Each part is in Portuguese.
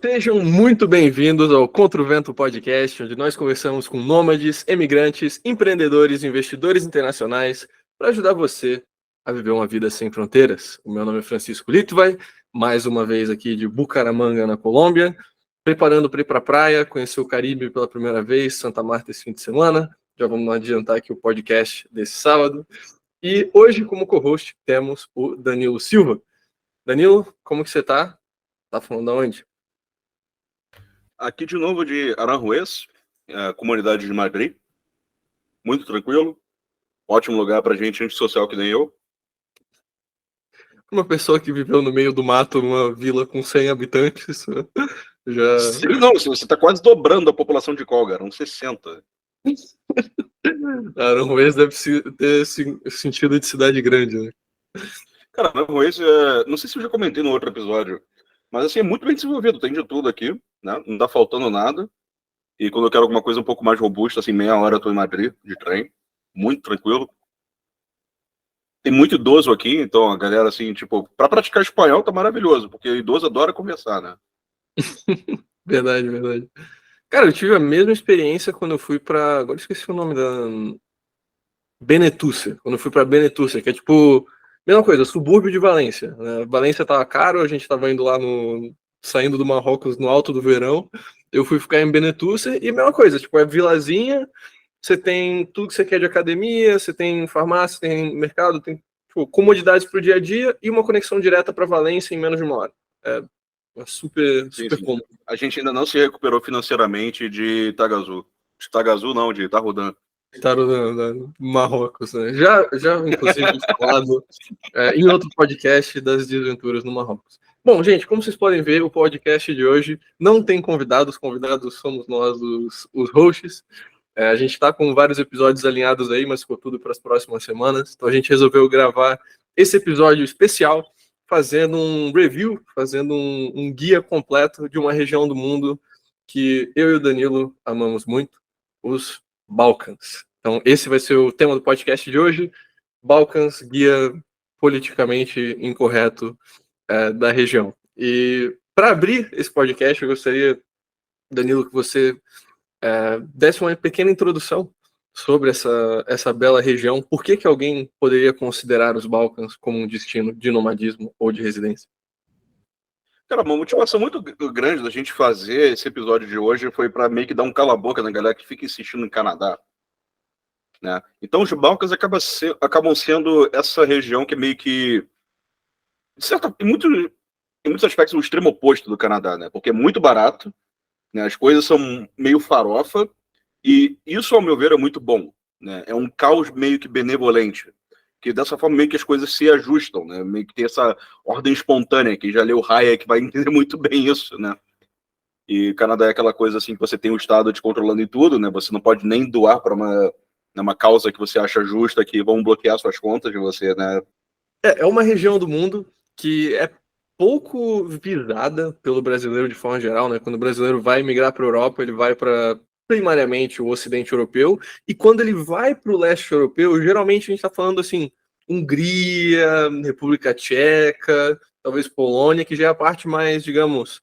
Sejam muito bem-vindos ao Contra o Vento Podcast, onde nós conversamos com nômades, emigrantes, empreendedores e investidores internacionais para ajudar você a viver uma vida sem fronteiras. O meu nome é Francisco Litvai, mais uma vez aqui de Bucaramanga, na Colômbia, preparando para ir para a praia, conhecer o Caribe pela primeira vez, Santa Marta esse fim de semana. Já vamos adiantar aqui o podcast desse sábado. E hoje, como co-host, temos o Danilo Silva. Danilo, como que você tá? Tá falando de onde? Aqui de novo de Aranjuez, comunidade de Madrid. Muito tranquilo. Ótimo lugar pra gente antissocial que nem eu. Uma pessoa que viveu no meio do mato numa vila com 100 habitantes já... Sim, não, você tá quase dobrando a população de Colgar, uns 60. Aranjuez deve ter sentido de cidade grande, né? Cara, Aranjuez, não sei se eu já comentei no outro episódio, mas assim, é muito bem desenvolvido, tem de tudo aqui, né? Não tá faltando nada. E quando eu quero alguma coisa um pouco mais robusta, assim, meia hora eu tô em Madrid, de trem. Muito tranquilo. Tem muito idoso aqui, então a galera, assim, tipo, pra praticar espanhol tá maravilhoso, porque idoso adora conversar, né? Verdade, verdade. Cara, eu tive a mesma experiência quando eu fui pra... Agora eu esqueci o nome da... Benetússer. Quando eu fui pra Benetússer, que é tipo... Mesma coisa, subúrbio de Valência, né? Valência tava caro, a gente tava indo lá no... Saindo do Marrocos no alto do verão. Eu fui ficar em Benetússer e mesma coisa, tipo, é vilazinha, você tem tudo que você quer de academia, você tem farmácia, tem mercado, tem tipo, comodidades para o dia a dia e uma conexão direta para Valência em menos de uma hora. É super, Sim, super sim. cômodo. A gente ainda não se recuperou financeiramente de Tagazu. De Tagazu, não, de Tarrudan. Estar no Marrocos, né? Já inclusive, falado em outro podcast das desventuras no Marrocos. Bom, gente, como vocês podem ver, o podcast de hoje não tem convidados, convidados somos nós, os hosts. A gente está com vários episódios alinhados aí, mas ficou tudo para as próximas semanas. Então a gente resolveu gravar esse episódio especial, fazendo um review, fazendo um guia completo de uma região do mundo que eu e o Danilo amamos muito, os Balcãs. Então esse vai ser o tema do podcast de hoje, Balcãs, guia politicamente incorreto da região. E para abrir esse podcast, eu gostaria, Danilo, que você desse uma pequena introdução sobre essa bela região. Por que alguém poderia considerar os Balcãs como um destino de nomadismo ou de residência? Cara, uma motivação muito grande da gente fazer esse episódio de hoje foi para meio que dar um cala-boca na galera que fica insistindo em Canadá. Né? Então, os Balcãs acabam sendo essa região que é meio que, em muitos aspectos, o extremo oposto do Canadá, né? Porque é muito barato, né? As coisas são meio farofa, e isso, ao meu ver, é muito bom. Né? É um caos meio que benevolente, que dessa forma meio que as coisas se ajustam, né? Meio que tem essa ordem espontânea, que já leu Hayek vai entender muito bem isso, né? E Canadá é aquela coisa assim que você tem o Estado te controlando em tudo, né? Você não pode nem doar para uma causa que você acha justa, que vão bloquear suas contas de você, né? É uma região do mundo que é pouco visada pelo brasileiro de forma geral, né? Quando o brasileiro vai migrar para a Europa, ele vai para primariamente o Ocidente Europeu, e quando ele vai para o Leste Europeu, geralmente a gente está falando assim, Hungria, República Tcheca, talvez Polônia, que já é a parte mais, digamos,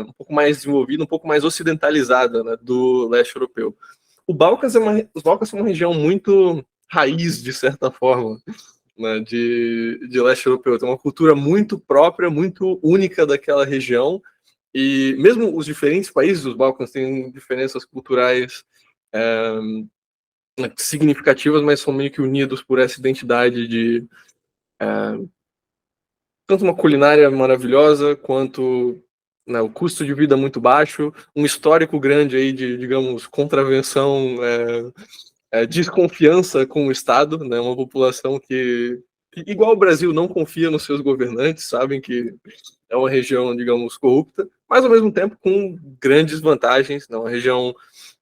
um pouco mais desenvolvida, um pouco mais ocidentalizada, né, do Leste Europeu. Os Balcãs são uma região muito raiz, de certa forma, né, de leste europeu. Tem uma cultura muito própria, muito única daquela região. E mesmo os diferentes países dos Balcãs têm diferenças culturais significativas, mas são meio que unidos por essa identidade de tanto uma culinária maravilhosa quanto, né, o custo de vida muito baixo, um histórico grande aí de, digamos, contravenção, desconfiança com o Estado, né, uma população que, igual o Brasil, não confia nos seus governantes, sabem que é uma região, digamos, corrupta, mas ao mesmo tempo com grandes vantagens, né, uma região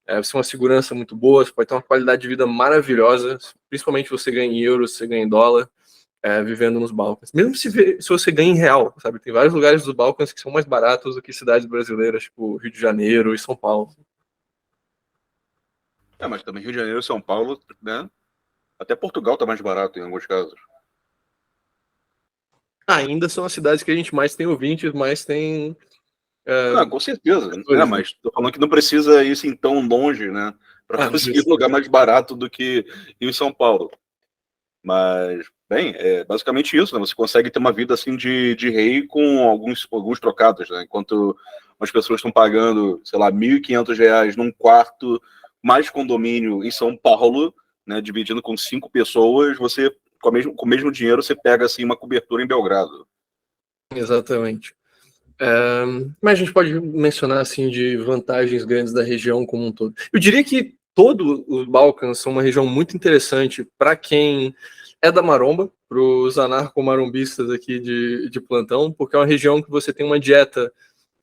você tem uma segurança muito boa, você pode ter uma qualidade de vida maravilhosa, principalmente você ganha em euros, você ganha em dólar, vivendo nos Balcãs. Mesmo se você ganha em real, sabe? Tem vários lugares dos Balcãs que são mais baratos do que cidades brasileiras, tipo Rio de Janeiro e São Paulo. Mas também Rio de Janeiro e São Paulo, né? Até Portugal tá mais barato em alguns casos. Ainda são as cidades que a gente mais tem ouvintes, mais tem Com certeza, né? Mas tô falando que não precisa ir assim tão longe, né? Para conseguir um lugar mais barato do que em São Paulo. Mas, bem, é basicamente isso, né? Você consegue ter uma vida assim de rei com alguns trocados, né? Enquanto as pessoas estão pagando, sei lá, R$ 1.500 num quarto, mais condomínio em São Paulo, né? Dividindo com 5 pessoas, você, com o mesmo dinheiro, você pega assim uma cobertura em Belgrado. Exatamente. Mas a gente pode mencionar assim de vantagens grandes da região como um todo. Eu diria que todos os Balcãs são uma região muito interessante para quem é da maromba, para os anarco-marombistas aqui de plantão, porque é uma região que você tem uma dieta,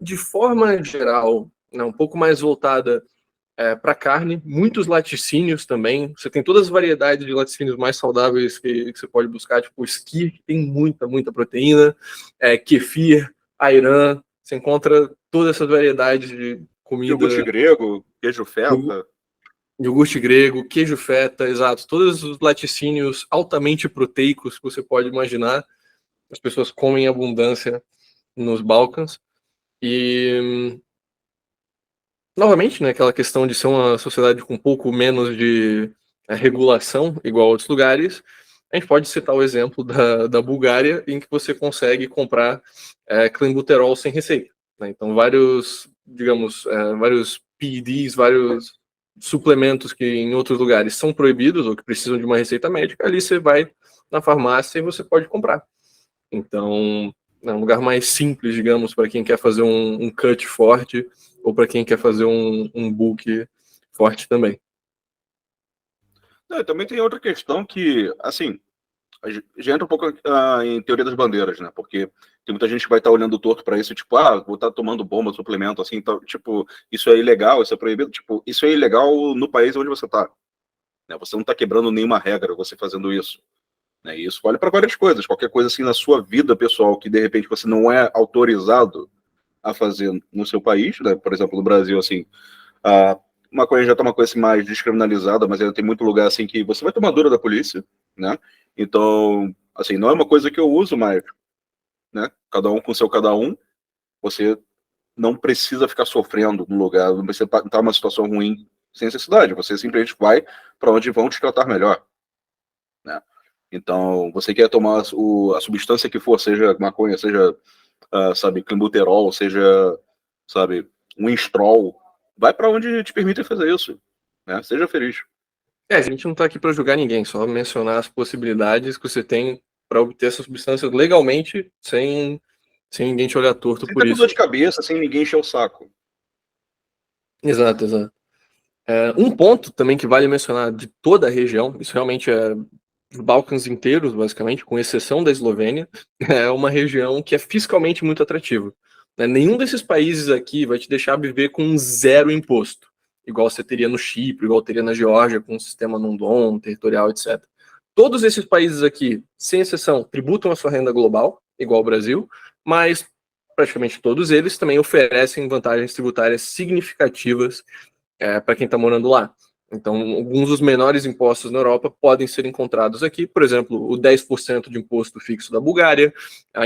de forma geral, né, um pouco mais voltada para carne, muitos laticínios também. Você tem todas as variedades de laticínios mais saudáveis que você pode buscar, tipo o skyr, que tem muita proteína, kefir, ayran, você encontra todas essas variedades de comida. Iogurte grego, queijo feta. Iogurte grego, queijo feta, exato. Todos os laticínios altamente proteicos que você pode imaginar. As pessoas comem em abundância nos Balcãs. E, novamente, né, aquela questão de ser uma sociedade com um pouco menos de regulação, igual a outros lugares, a gente pode citar o exemplo da Bulgária, em que você consegue comprar clenbuterol sem receita. Né? Então, vários PEDs, vários suplementos que em outros lugares são proibidos ou que precisam de uma receita médica, ali você vai na farmácia e você pode comprar. Então, é um lugar mais simples, digamos, para quem quer fazer um cut forte ou para quem quer fazer um book forte também. Também tem outra questão que, assim, já entra um pouco em teoria das bandeiras, né? Porque tem muita gente que vai estar olhando torto para isso, tipo, vou estar tomando bomba, suplemento, assim, então, tipo, isso é ilegal, isso é proibido. Tipo, isso é ilegal no país onde você está. Né? Você não está quebrando nenhuma regra você fazendo isso. Né? E isso vale para várias coisas. Qualquer coisa assim na sua vida pessoal que de repente você não é autorizado a fazer no seu país, né? Por exemplo, no Brasil, assim, a maconha já está uma coisa assim, mais descriminalizada, mas ainda tem muito lugar assim que você vai tomar dura da polícia, né? Então, assim, não é uma coisa que eu uso, mas, né? Cada um com seu cada um, você não precisa ficar sofrendo no lugar, não precisa estar numa situação ruim sem necessidade. Você simplesmente vai para onde vão te tratar melhor, né? Então, você quer tomar a substância que for, seja maconha, seja, sabe, clenbuterol, seja, sabe, um Winstrol, vai para onde te permitem fazer isso, né? Seja feliz. A gente não está aqui para julgar ninguém, só mencionar as possibilidades que você tem para obter essas substâncias legalmente, sem ninguém te olhar torto Sem por ter dor isso. de cabeça, sem ninguém encher o saco. Exato. Um ponto também que vale mencionar de toda a região, isso realmente é os Balcãs inteiros, basicamente, com exceção da Eslovênia, é uma região que é fiscalmente muito atrativa. Né? Nenhum desses países aqui vai te deixar viver com zero imposto, igual você teria no Chipre, igual teria na Geórgia, com um sistema non-dom, territorial, etc. Todos esses países aqui, sem exceção, tributam a sua renda global, igual ao Brasil, mas praticamente todos eles também oferecem vantagens tributárias significativas para quem está morando lá. Então, alguns dos menores impostos na Europa podem ser encontrados aqui, por exemplo, o 10% de imposto fixo da Bulgária, a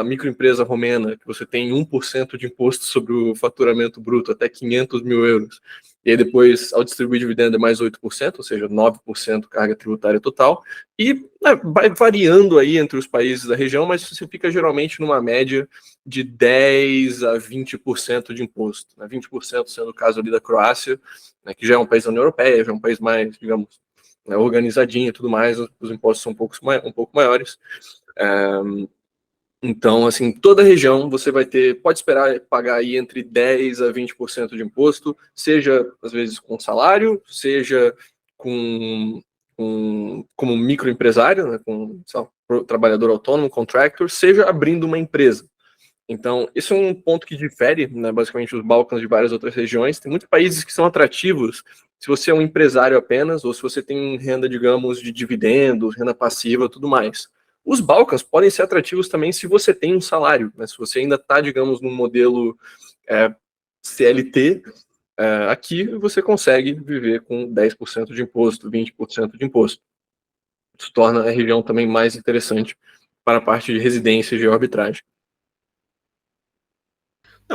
microempresa romena, que você tem 1% de imposto sobre o faturamento bruto até 500 mil euros, e aí depois, ao distribuir dividendo, é mais 8%, ou seja, 9% carga tributária total, e vai variando aí entre os países da região, mas você fica geralmente numa média de 10% a 20% de imposto, né? 20% sendo o caso ali da Croácia, né, que já é um país da União Europeia, já é um país mais, digamos, né, organizadinho e tudo mais, os impostos são um pouco maiores. Então, assim, toda região você pode esperar pagar aí entre 10% a 20% de imposto, seja, às vezes, com salário, seja como microempresário, né, com trabalhador autônomo, contractor, seja abrindo uma empresa. Então, isso é um ponto que difere, né, basicamente, os Balcãs de várias outras regiões. Tem muitos países que são atrativos se você é um empresário apenas, ou se você tem renda, digamos, de dividendos, renda passiva, tudo mais. Os Balcãs podem ser atrativos também se você tem um salário, né? Se você ainda está, digamos, num modelo CLT, aqui você consegue viver com 10% de imposto, 20% de imposto. Isso torna a região também mais interessante para a parte de residência e de arbitragem.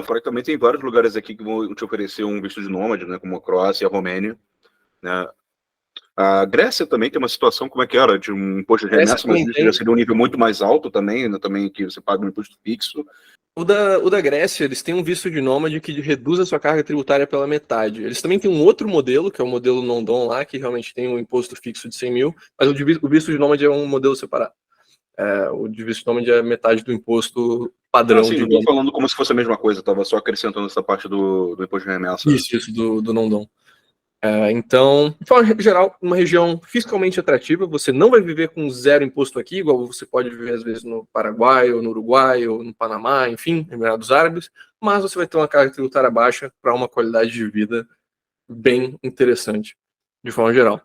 Fora que também tem vários lugares aqui que vão te oferecer um visto de nômade, né? Como a Croácia e a Romênia, né? A Grécia também tem uma situação, como é que era, de um imposto de Grécia remessa, mas também isso tem. já seria um nível muito mais alto também, né? Também que você paga um imposto fixo. O da Grécia, eles têm um visto de nômade que reduz a sua carga tributária pela metade. Eles também têm um outro modelo, que é o modelo non-dom lá, que realmente tem um imposto fixo de 100 mil, mas o visto de nômade é um modelo separado. O de visto de nômade é metade do imposto padrão, Sim, não estou digamos. falando como se fosse a mesma coisa, estava só acrescentando essa parte do imposto de remessa. Isso, do non-dom. Então, de forma geral, uma região fiscalmente atrativa. Você não vai viver com zero imposto aqui, igual você pode viver às vezes no Paraguai, ou no Uruguai, ou no Panamá, enfim, Emirados Árabes, mas você vai ter uma carga tributária baixa para uma qualidade de vida bem interessante, de forma geral.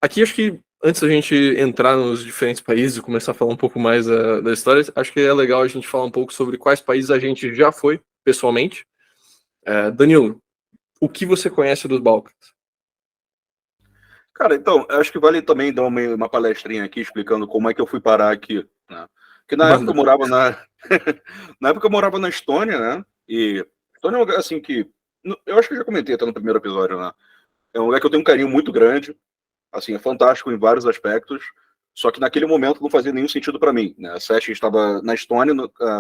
Aqui, acho que antes da gente entrar nos diferentes países e começar a falar um pouco mais da história, acho que é legal a gente falar um pouco sobre quais países a gente já foi pessoalmente. Danilo, o que você conhece dos Balcãs? Cara, então, acho que vale também dar uma palestrinha aqui explicando como é que eu fui parar aqui, né? Porque na época Manda. eu morava na época eu morava na Estônia, né? E Estônia é um lugar assim que eu acho que eu já comentei até no primeiro episódio, né? É um lugar que eu tenho um carinho muito grande, assim, é fantástico em vários aspectos, só que naquele momento não fazia nenhum sentido para mim, né? A Session estava na Estônia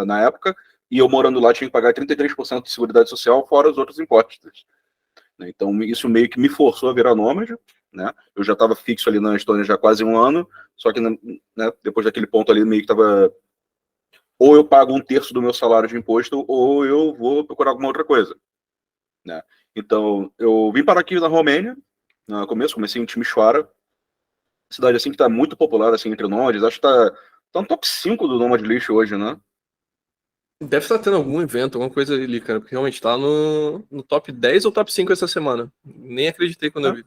na época e eu morando lá tinha que pagar 33% de seguridade social fora os outros impostos, né? Então isso meio que me forçou a virar nômade, né? Eu já estava fixo ali na Estônia já há quase um ano, só que, né, depois daquele ponto ali meio que estava ou eu pago um terço do meu salário de imposto ou eu vou procurar alguma outra coisa, né? Então eu vim para aqui na Romênia, no começo comecei em Timișoara, cidade assim que está muito popular assim entre nômades, acho que tá no top 5 do Nômade List hoje, né? Deve estar tendo algum evento, alguma coisa ali, cara, porque realmente tá no top 10 ou top 5 essa semana. Nem acreditei quando eu vi.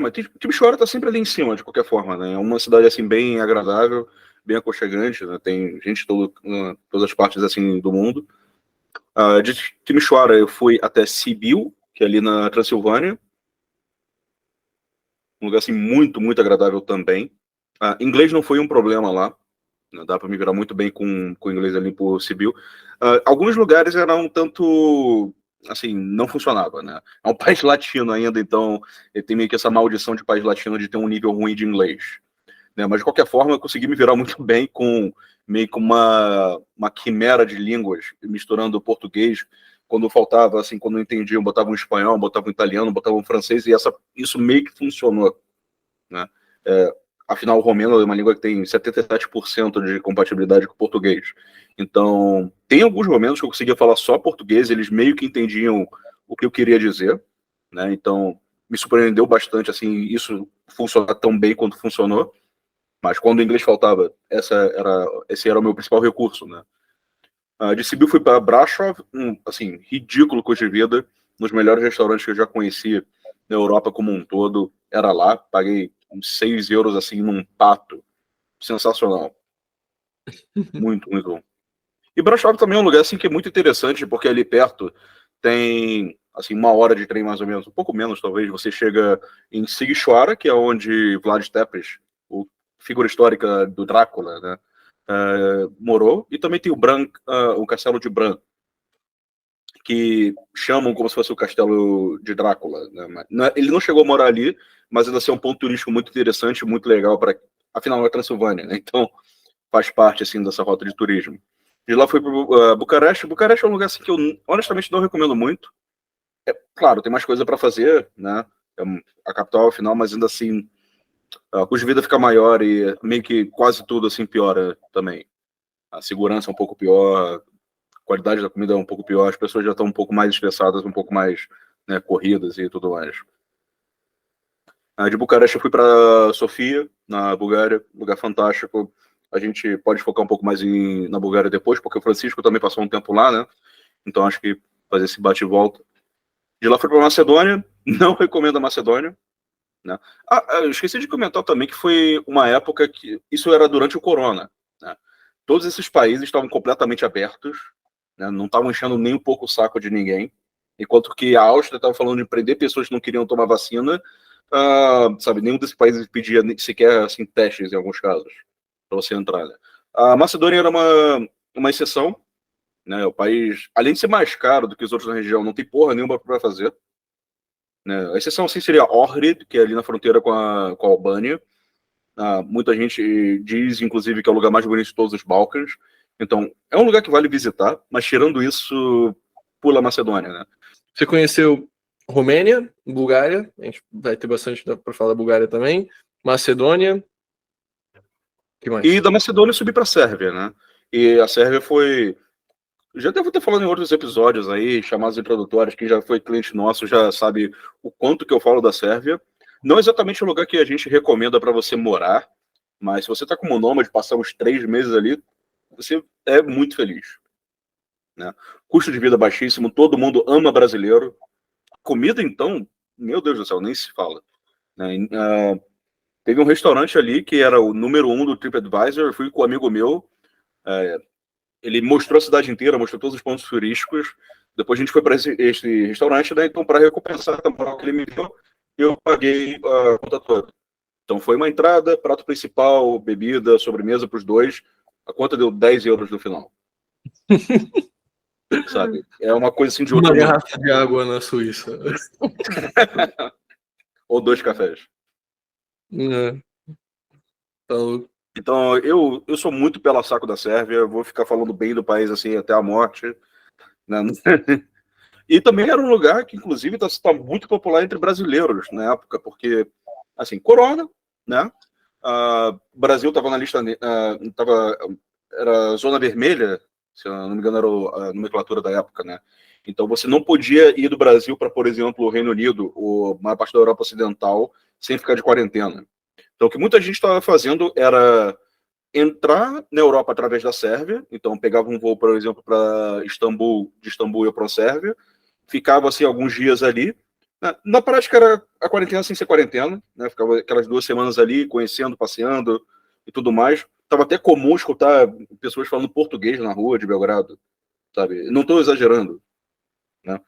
Mas Timișoara tá sempre ali em cima, de qualquer forma, né? É uma cidade, assim, bem agradável, bem aconchegante, né? Tem gente de todas as partes, assim, do mundo. De Timișoara eu fui até Sibiu, que é ali na Transilvânia. Um lugar, assim, muito, muito agradável também. Inglês não foi um problema lá, né? Dá para me virar muito bem com inglês ali por Sibiu. Alguns lugares eram um tanto assim, não funcionava, né? É um país latino ainda, então ele tem meio que essa maldição de país latino de ter um nível ruim de inglês, né? Mas de qualquer forma eu consegui me virar muito bem com meio que uma quimera de línguas, misturando português, quando faltava, assim, quando não entendia, eu botava um espanhol, botava um italiano, botava um francês, e isso meio que funcionou, né? Afinal, o romeno é uma língua que tem 77% de compatibilidade com o português. Então, tem alguns momentos que eu conseguia falar só português, eles meio que entendiam o que eu queria dizer, né? Então, me surpreendeu bastante, assim, isso funcionar tão bem quanto funcionou. Mas quando o inglês faltava, esse era o meu principal recurso, né? De Sibiu fui para Brasov, assim, ridículo custo de vida, nos melhores restaurantes que eu já conheci na Europa como um todo, era lá, paguei uns 6 euros, assim, num pato, sensacional, muito, muito bom. E Brasov também é um lugar, assim, que é muito interessante, porque ali perto tem, assim, 1 hora de trem mais ou menos, um pouco menos, talvez, você chega em Sighișoara, que é onde Vlad Tepes, o figura histórica do Drácula, né, morou, e também tem o Castelo de Bran, que chamam como se fosse o Castelo de Drácula, né? Ele não chegou a morar ali, mas ainda assim é um ponto turístico muito interessante, muito legal, para afinal é Transilvânia, né? Então faz parte assim dessa rota de turismo. De lá fui para Bucareste. Bucareste é um lugar assim, que eu honestamente não recomendo muito. Claro, tem mais coisa para fazer, né? É a capital, afinal, mas ainda assim o custo de vida fica maior e meio que quase tudo assim piora também. A segurança é um pouco pior, a qualidade da comida é um pouco pior, as pessoas já estão um pouco mais estressadas, um pouco mais, né, corridas e tudo mais. De Bucareste eu fui para Sofia, na Bulgária, lugar fantástico. A gente pode focar um pouco mais na Bulgária depois, porque o Francisco também passou um tempo lá, né? Então acho que fazer esse bate e volta. De lá fui para Macedônia, não recomendo a Macedônia, né? Eu esqueci de comentar também que foi uma época que isso era durante o Corona, né? Todos esses países estavam completamente abertos, né? Não estavam enchendo nem um pouco o saco de ninguém, enquanto que a Áustria estava falando de prender pessoas que não queriam tomar vacina, sabe? Nenhum desses países pedia sequer assim, testes em alguns casos para você entrar, né? A Macedônia era uma exceção, né? O país, além de ser mais caro do que os outros na região, não tem porra nenhuma para fazer. Né? A exceção assim, seria Ohrid, que é ali na fronteira com a Albânia. Muita gente diz, inclusive, que é o lugar mais bonito de todos os Balcãs. Então, é um lugar que vale visitar, mas tirando isso, pula a Macedônia, né? Você conheceu Romênia, Bulgária, a gente vai ter bastante para falar da Bulgária também, Macedônia, que mais? E da Macedônia subir para a Sérvia, né? E a Sérvia foi... Já devo ter falado em outros episódios aí, chamados introdutórios, quem já foi cliente nosso já sabe o quanto que eu falo da Sérvia. Não exatamente o lugar que a gente recomenda para você morar, mas se você está como nômade, passar uns 3 meses ali, você é muito feliz. Né? Custo de vida baixíssimo, todo mundo ama brasileiro. Comida, então, meu Deus do céu, nem se fala. Né? Teve um restaurante ali que era o número 1 do TripAdvisor, eu fui com um amigo meu, ele mostrou a cidade inteira, mostrou todos os pontos turísticos. Depois a gente foi para esse restaurante, né? Então, para recompensar a moral que ele me deu, eu paguei a conta toda. Então, foi uma entrada, prato principal, bebida, sobremesa para os dois. A conta deu 10 euros no final. Sabe? É uma coisa assim de outro Uma mundo. garrafa de água na Suíça. Ou 2 cafés. Então, Então, eu sou muito pela saco da Sérvia, vou ficar falando bem do país assim até a morte. Né? E também era um lugar que, inclusive, está muito popular entre brasileiros na época, porque, assim, Corona, né? O Brasil estava na lista, era zona vermelha, se eu não me engano, era a nomenclatura da época, né? Então você não podia ir do Brasil para, por exemplo, o Reino Unido ou uma parte da Europa Ocidental sem ficar de quarentena. Então o que muita gente estava fazendo era entrar na Europa através da Sérvia, então pegava um voo, por exemplo, para Istambul, de Istambul ia para a Sérvia, ficava assim alguns dias ali. Na prática era a quarentena sem ser quarentena, né? Ficava aquelas 2 semanas ali, conhecendo, passeando e tudo mais. Tava até comum escutar pessoas falando português na rua de Belgrado, sabe? Não estou exagerando, né?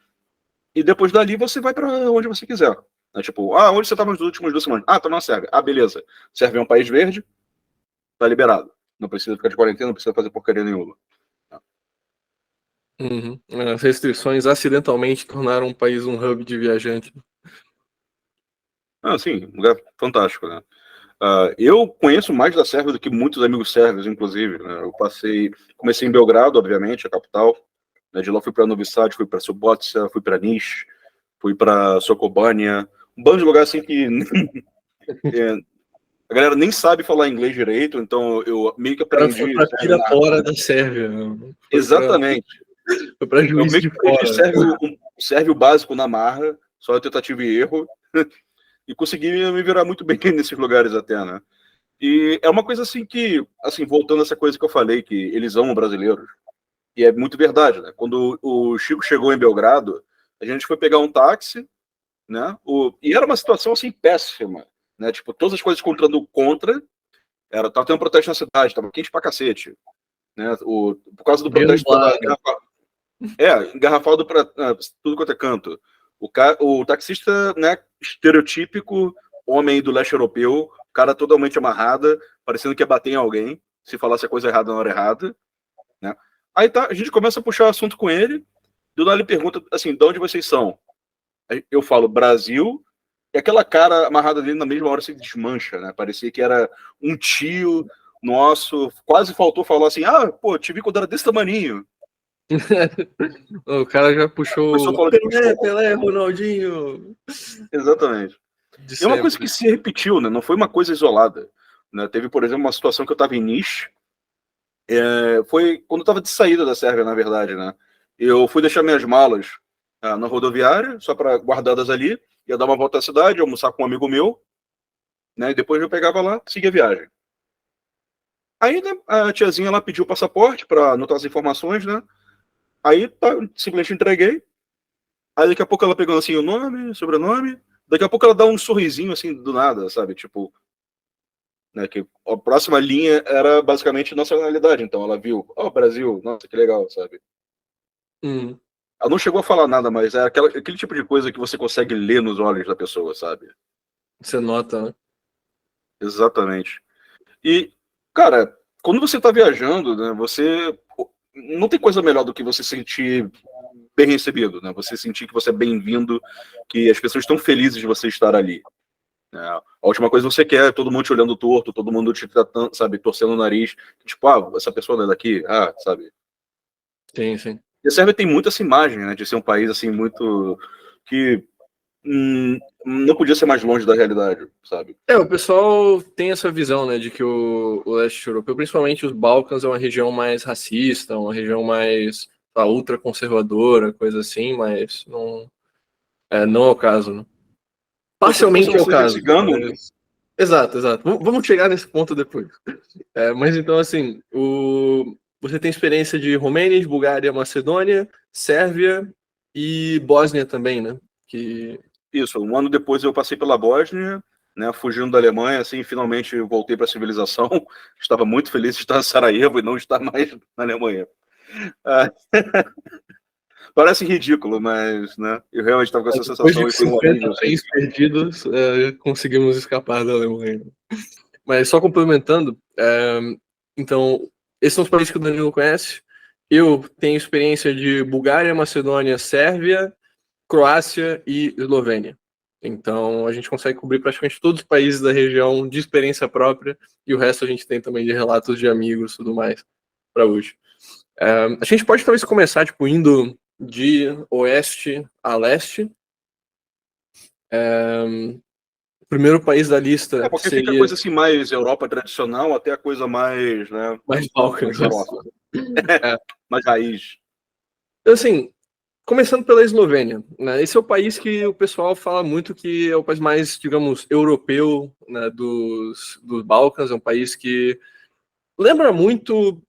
E depois dali você vai para onde você quiser. Né? Tipo, onde você estava nas últimas 2 semanas? Tô na Sérvia. Beleza. Sérvia é um país verde, tá liberado. Não precisa ficar de quarentena, não precisa fazer porcaria nenhuma. As restrições acidentalmente tornaram o país um hub de viajante. Sim, um lugar fantástico, né? Eu conheço mais da Sérvia do que muitos amigos sérvios, inclusive. Né? Eu comecei em Belgrado, obviamente, a capital. Né? De lá fui para Novi Sad, fui para Subotica, fui para Niš, fui para Sokobânia. Um bando de lugar assim que a galera nem sabe falar inglês direito, então eu meio que aprendi. Foi para Pirapora da Sérvia. Exatamente. Foi para Eu Juiz meio de que aprendi Fora. sérvio básico na marra, só tentativa e erro, e consegui me virar muito bem nesses lugares até, né? E é uma coisa assim que, assim, voltando a essa coisa que eu falei, que eles amam brasileiros, e é muito verdade, né? Quando o Chico chegou em Belgrado, a gente foi pegar um táxi, né? E era uma situação, assim, péssima, né? Tipo, todas as coisas contando contra, tava tendo um protesto na cidade, tava quente pra cacete, né? Por causa do protesto, tava engarrafado pra tudo quanto é canto. O taxista, né, estereotípico, homem do leste europeu, cara totalmente amarrada, parecendo que ia bater em alguém, se falasse a coisa errada na hora errada, né? Aí a gente começa a puxar assunto com ele, do nada ele pergunta assim, de onde vocês são? Aí eu falo, Brasil, e aquela cara amarrada dele na mesma hora se desmancha, né? Parecia que era um tio nosso, quase faltou falar assim, pô, te vi quando era desse tamaninho. O cara já puxou Pelé, Ronaldinho. Exatamente. E é uma coisa que se repetiu, né? Não foi uma coisa isolada. Né? Teve, por exemplo, uma situação que eu estava em Niš. Foi quando eu estava de saída da Sérvia, na verdade, né? Eu fui deixar minhas malas na rodoviária, só para guardadas ali. Ia dar uma volta à cidade, almoçar com um amigo meu. Né? E depois eu pegava lá, seguia a viagem. Aí, né, a tiazinha lá pediu o passaporte para anotar as informações, né? Aí simplesmente entreguei. Aí daqui a pouco ela pegou assim o nome, sobrenome. Daqui a pouco ela dá um sorrisinho assim do nada, sabe? Tipo, né, que a próxima linha era basicamente nacionalidade. Então ela viu, Brasil, nossa, que legal, sabe? Ela não chegou a falar nada, mas é aquele tipo de coisa que você consegue ler nos olhos da pessoa, sabe? Você nota, né? Exatamente. E, cara, quando você tá viajando, né, não tem coisa melhor do que você sentir bem recebido, né? Você sentir que você é bem-vindo, que as pessoas estão felizes de você estar ali. A última coisa que você quer é todo mundo te olhando torto, todo mundo te tratando, sabe, torcendo o nariz, tipo, essa pessoa não é daqui, sabe? Sim, sim. E a Sérvia tem muito essa imagem, né, de ser um país, assim, muito que não podia ser mais longe da realidade, sabe? O pessoal tem essa visão, né, de que o leste europeu, principalmente os Balcãs, é uma região mais racista, uma região mais ultraconservadora, coisa assim, mas não é o caso, né? Parcialmente é o Você seja caso. cigano, né? Exato, exato. Vamos chegar nesse ponto depois. Mas então, assim, você tem experiência de Romênia, de Bulgária, Macedônia, Sérvia e Bósnia também, né? Isso, um ano depois eu passei pela Bósnia, né, fugindo da Alemanha, assim, finalmente voltei para a civilização. Estava muito feliz de estar em Sarajevo e não estar mais na Alemanha. Parece ridículo, mas, né, eu realmente estava com essa Depois sensação de e foi um 50 alívio, assim. países perdidos, conseguimos escapar da Alemanha. Mas só complementando, então, esses são os países que o Danilo conhece. Eu tenho experiência de Bulgária, Macedônia, Sérvia, Croácia e Eslovênia. Então, a gente consegue cobrir praticamente todos os países da região de experiência própria e o resto a gente tem também de relatos de amigos e tudo mais para hoje. A gente pode talvez começar tipo, indo de oeste a leste. O primeiro país da lista Porque fica a seria coisa assim mais Europa tradicional até a coisa mais, né, mais Balcãs. mais farofa. Mais raiz. Assim, começando pela Eslovênia, né? Esse é o país que o pessoal fala muito que é o país mais, digamos, europeu, né, dos Balcãs. É um país que lembra muito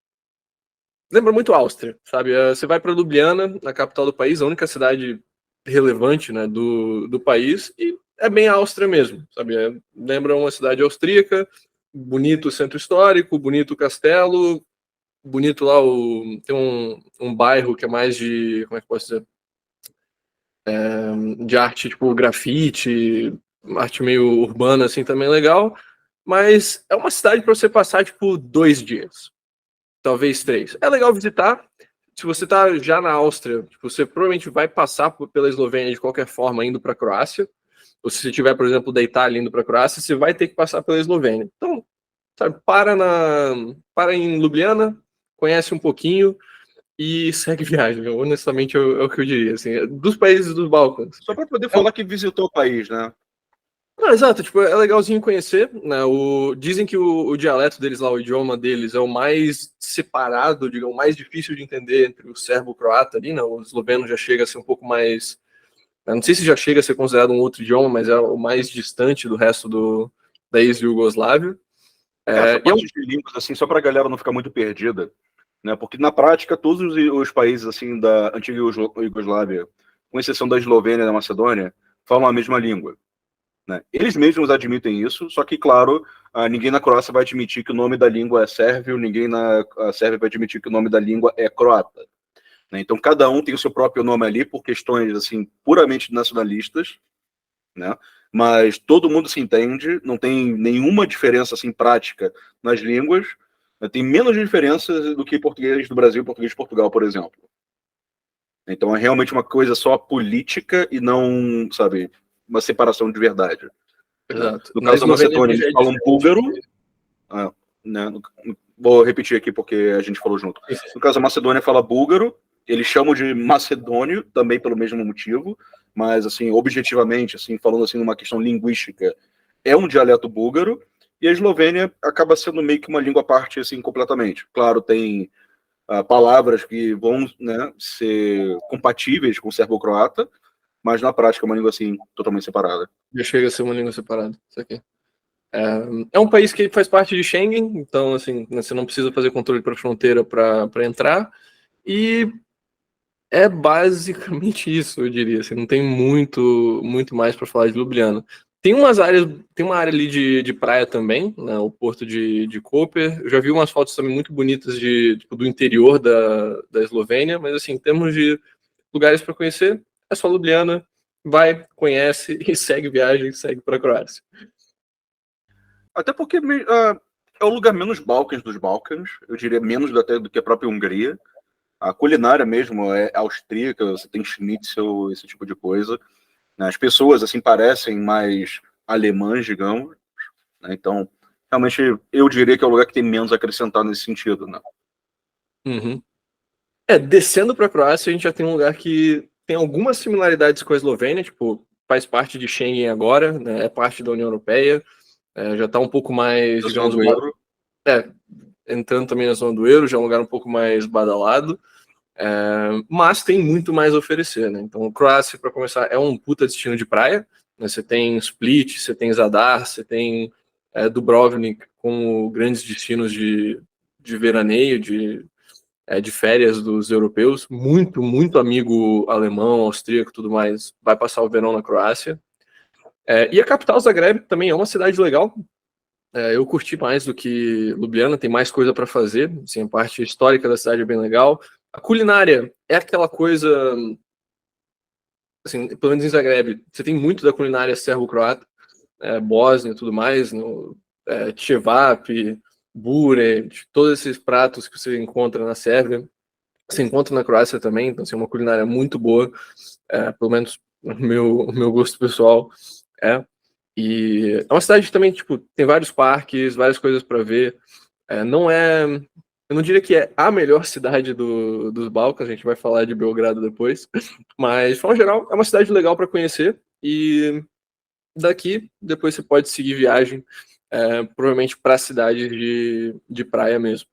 Áustria, sabe? Você vai para Ljubljana, na capital do país, a única cidade relevante, né, do país, e é bem a Áustria mesmo, sabe? Lembra uma cidade austríaca, bonito centro histórico, bonito castelo, bonito lá tem um bairro que é mais de, como é que posso dizer? De arte, tipo grafite, arte meio urbana, assim, também legal, mas é uma cidade para você passar, tipo, 2 dias, talvez 3. É legal visitar. Se você tá já na Áustria, tipo, você provavelmente vai passar pela Eslovênia de qualquer forma indo para a Croácia. Ou se você tiver, por exemplo, da Itália indo para a Croácia, você vai ter que passar pela Eslovênia. Então, sabe, para em Ljubljana, conhece um pouquinho e segue viagem. Honestamente, é o que eu diria. Assim, dos países dos Balcãs. Só para poder falar que visitou o país, né? Não, exato, tipo, é legalzinho conhecer, né? Dizem que o dialeto deles lá, o idioma deles, é o mais separado, digamos, mais difícil de entender entre o serbo-croata ali, né? O esloveno já chega a ser um pouco mais. Eu não sei se já chega a ser considerado um outro idioma, mas é o mais distante do resto da ex-Yugoslávia. Essa parte de línguas, assim, só para a galera não ficar muito perdida, né? Porque na prática, todos os países assim da antiga Iugoslávia, com exceção da Eslovênia e da Macedônia, falam a mesma língua. Né? Eles mesmos admitem isso, só que, claro, ninguém na Croácia vai admitir que o nome da língua é sérvio, ninguém na Sérvia vai admitir que o nome da língua é croata. Né? Então, cada um tem o seu próprio nome ali por questões assim puramente nacionalistas, né? Mas todo mundo se entende, não tem nenhuma diferença assim prática nas línguas, né? Tem menos diferenças do que português do Brasil e português de Portugal, por exemplo. Então, é realmente uma coisa só política e não, sabe, uma separação de verdade. Exato. No Na caso da Eslovênia Macedônia, já eles é falam diferente. búlgaro. Né? Vou repetir aqui porque a gente falou junto. No caso da Macedônia, fala búlgaro. Eles chamam de macedônio, também pelo mesmo motivo. Mas, assim, objetivamente, assim, falando assim numa questão linguística, é um dialeto búlgaro. E a Eslovênia acaba sendo meio que uma língua à parte, assim, completamente. Claro, tem palavras que vão, né, ser compatíveis com o serbo-croata, mas na prática é uma língua, assim, totalmente separada. Já chega a ser uma língua separada. Isso aqui. É um país que faz parte de Schengen, então assim, você não precisa fazer controle para a fronteira para entrar. E é basicamente isso, eu diria. Assim, não tem muito mais para falar de Ljubljana. Tem umas áreas, tem uma área ali de praia também, né, o porto de Koper. Eu já vi umas fotos também muito bonitas tipo, do interior da Eslovênia, mas assim, em termos de lugares para conhecer, é só Ljubljana, vai, conhece e segue viagem, segue para a Croácia. Até porque é o lugar menos Balcãs dos Balcãs, eu diria menos até do que a própria Hungria. A culinária mesmo é austríaca, você tem schnitzel, esse tipo de coisa. As pessoas, assim, parecem mais alemãs, digamos, né? Então, realmente, eu diria que é o lugar que tem menos a acrescentar nesse sentido, né? Uhum. Descendo para a Croácia, a gente já tem um lugar que tem algumas similaridades com a Eslovênia, tipo, faz parte de Schengen agora, né, é parte da União Europeia, já está um pouco mais, Da zona digamos, do euro. entrando também na zona do euro, já é um lugar um pouco mais badalado, mas tem muito mais a oferecer, né? Então, a Croácia, para começar, é um puta destino de praia, né? Você tem Split, você tem Zadar, você tem Dubrovnik como grandes destinos de veraneio, de férias dos europeus, muito, muito amigo alemão, austríaco, tudo mais, vai passar o verão na Croácia. E a capital, Zagreb, também é uma cidade legal. Eu curti mais do que Ljubljana, tem mais coisa para fazer. Assim, a parte histórica da cidade é bem legal. A culinária é aquela coisa, assim, pelo menos em Zagreb, você tem muito da culinária serbo-croata, Bósnia e tudo mais, no Chevap, Bure, todos esses pratos que você encontra na Sérvia, se encontra na Croácia também, então assim, é uma culinária muito boa, pelo menos o meu gosto pessoal é. E é uma cidade que também, tipo, tem vários parques, várias coisas para ver. Não é, eu não diria que é a melhor cidade dos Balcãs, a gente vai falar de Belgrado depois, mas, de forma geral, é uma cidade legal para conhecer e daqui depois você pode seguir viagem, provavelmente para a cidade de praia mesmo.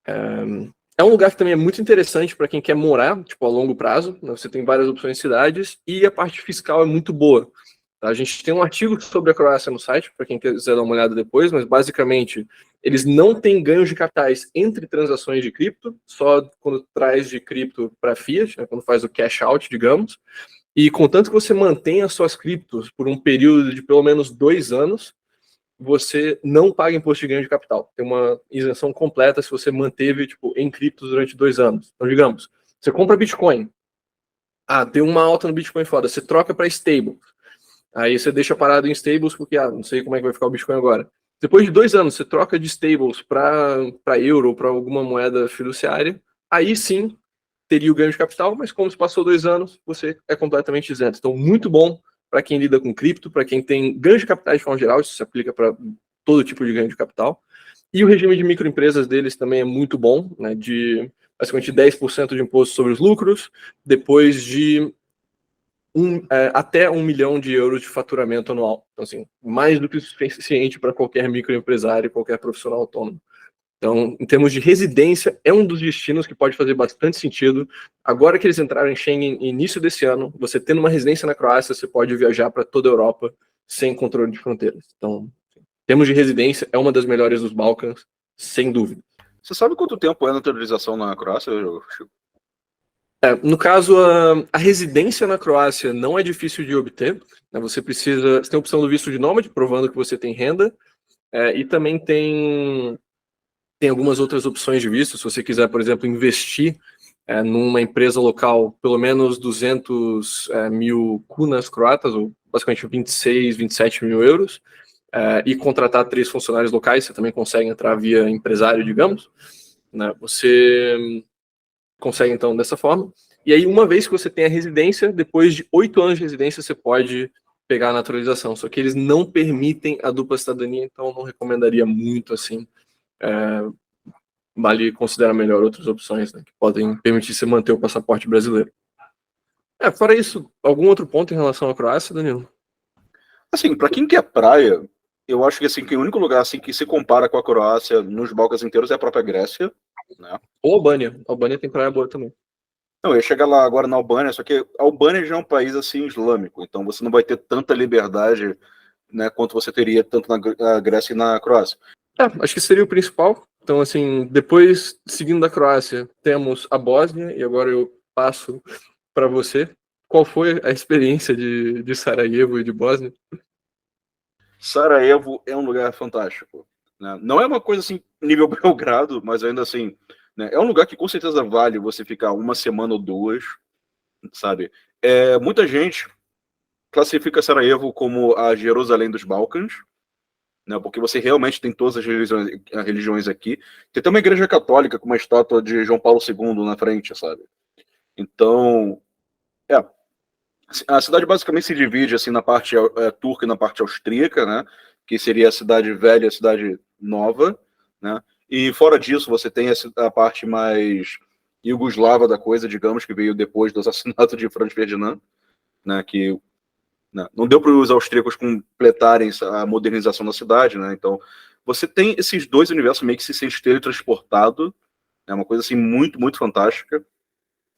É um lugar que também é muito interessante para quem quer morar, tipo, a longo prazo, né? Você tem várias opções de cidades e a parte fiscal é muito boa. Tá? A gente tem um artigo sobre a Croácia no site, para quem quiser dar uma olhada depois, mas basicamente eles não têm ganhos de capitais entre transações de cripto, só quando traz de cripto para fiat, né? Quando faz o cash out, digamos. E contanto que você mantenha suas criptos por um período de pelo menos 2 anos, você não paga imposto de ganho de capital. Tem uma isenção completa se você manteve tipo, em criptos durante 2 anos. Então, digamos, você compra Bitcoin. Deu uma alta no Bitcoin foda. Você troca para stable. Aí você deixa parado em stables porque, não sei como é que vai ficar o Bitcoin agora. Depois de 2 anos, você troca de stables para euro ou para alguma moeda fiduciária. Aí sim, teria o ganho de capital, mas como se passou 2 anos, você é completamente isento. Então, muito bom para quem lida com cripto, para quem tem ganho de capital de forma geral, isso se aplica para todo tipo de ganho de capital. E o regime de microempresas deles também é muito bom, né, de basicamente 10% de imposto sobre os lucros, depois de até 1 milhão de euros de faturamento anual. Então, assim, mais do que o suficiente para qualquer microempresário, qualquer profissional autônomo. Então, em termos de residência, é um dos destinos que pode fazer bastante sentido. Agora que eles entraram em Schengen início desse ano, você tendo uma residência na Croácia, você pode viajar para toda a Europa sem controle de fronteiras. Então, em termos de residência, é uma das melhores dos Balcãs, sem dúvida. Você sabe quanto tempo é a naturalização na Croácia, Chico? No caso, a residência na Croácia não é difícil de obter. Né? Você tem a opção do visto de nômade, provando que você tem renda, e também tem algumas outras opções de visto. Se você quiser, por exemplo, investir numa empresa local, pelo menos 200 mil kunas croatas, ou basicamente 26, 27 mil euros, e contratar 3 funcionários locais, você também consegue entrar via empresário, digamos. Né? Você consegue, então, dessa forma. E aí, uma vez que você tem a residência, depois de 8 anos de residência, você pode pegar a naturalização. Só que eles não permitem a dupla cidadania, então eu não recomendaria muito, assim, vale considerar melhor outras opções, né, que podem permitir você manter o passaporte brasileiro. Fora isso, algum outro ponto em relação à Croácia, Danilo? Assim, para quem quer praia, eu acho que assim, que o único lugar assim que se compara com a Croácia nos Balcãs inteiros é a própria Grécia, né? Ou Albânia. Albânia tem praia boa também. Não, eu ia chegar lá agora na Albânia, só que a Albânia já é um país assim islâmico, então você não vai ter tanta liberdade, né, quanto você teria tanto na Grécia e na Croácia. Acho que seria o principal. Então, assim, depois, seguindo da Croácia, temos a Bósnia, e agora eu passo para você. Qual foi a experiência de Sarajevo e de Bósnia? Sarajevo é um lugar fantástico, né? Não é uma coisa assim, nível Belgrado, mas ainda assim, né, é um lugar que com certeza vale você ficar uma semana ou duas, sabe? Muita gente classifica Sarajevo como a Jerusalém dos Balcãs, né? Porque você realmente tem todas as religiões aqui. Tem até uma igreja católica com uma estátua de João Paulo II na frente, sabe? Então, a cidade basicamente se divide assim na parte turca e na parte austríaca, né? Que seria a cidade velha e a cidade nova, né? E fora disso, você tem a parte mais iugoslava da coisa, digamos, que veio depois do assassinato de Franz Ferdinand, né? Que não deu para os austríacos completarem a modernização da cidade, né? Então, você tem esses dois universos meio que se sente teletransportado, é uma coisa assim muito, muito fantástica.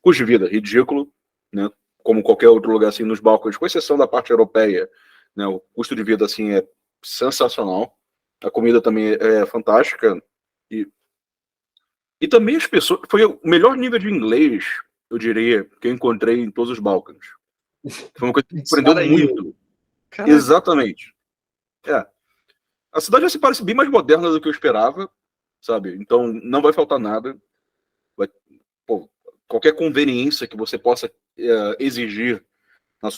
Custo de vida, ridículo, né? Como qualquer outro lugar assim nos balcões, com exceção da parte europeia, né? O custo de vida assim é sensacional. A comida também é fantástica e também as pessoas, foi o melhor nível de inglês, eu diria, que eu encontrei em todos os Balcãs. Foi uma coisa que me surpreendeu muito. Caraca. Exatamente. A cidade já se parece bem mais moderna do que eu esperava, sabe? Então não vai faltar nada. Qualquer conveniência que você possa exigir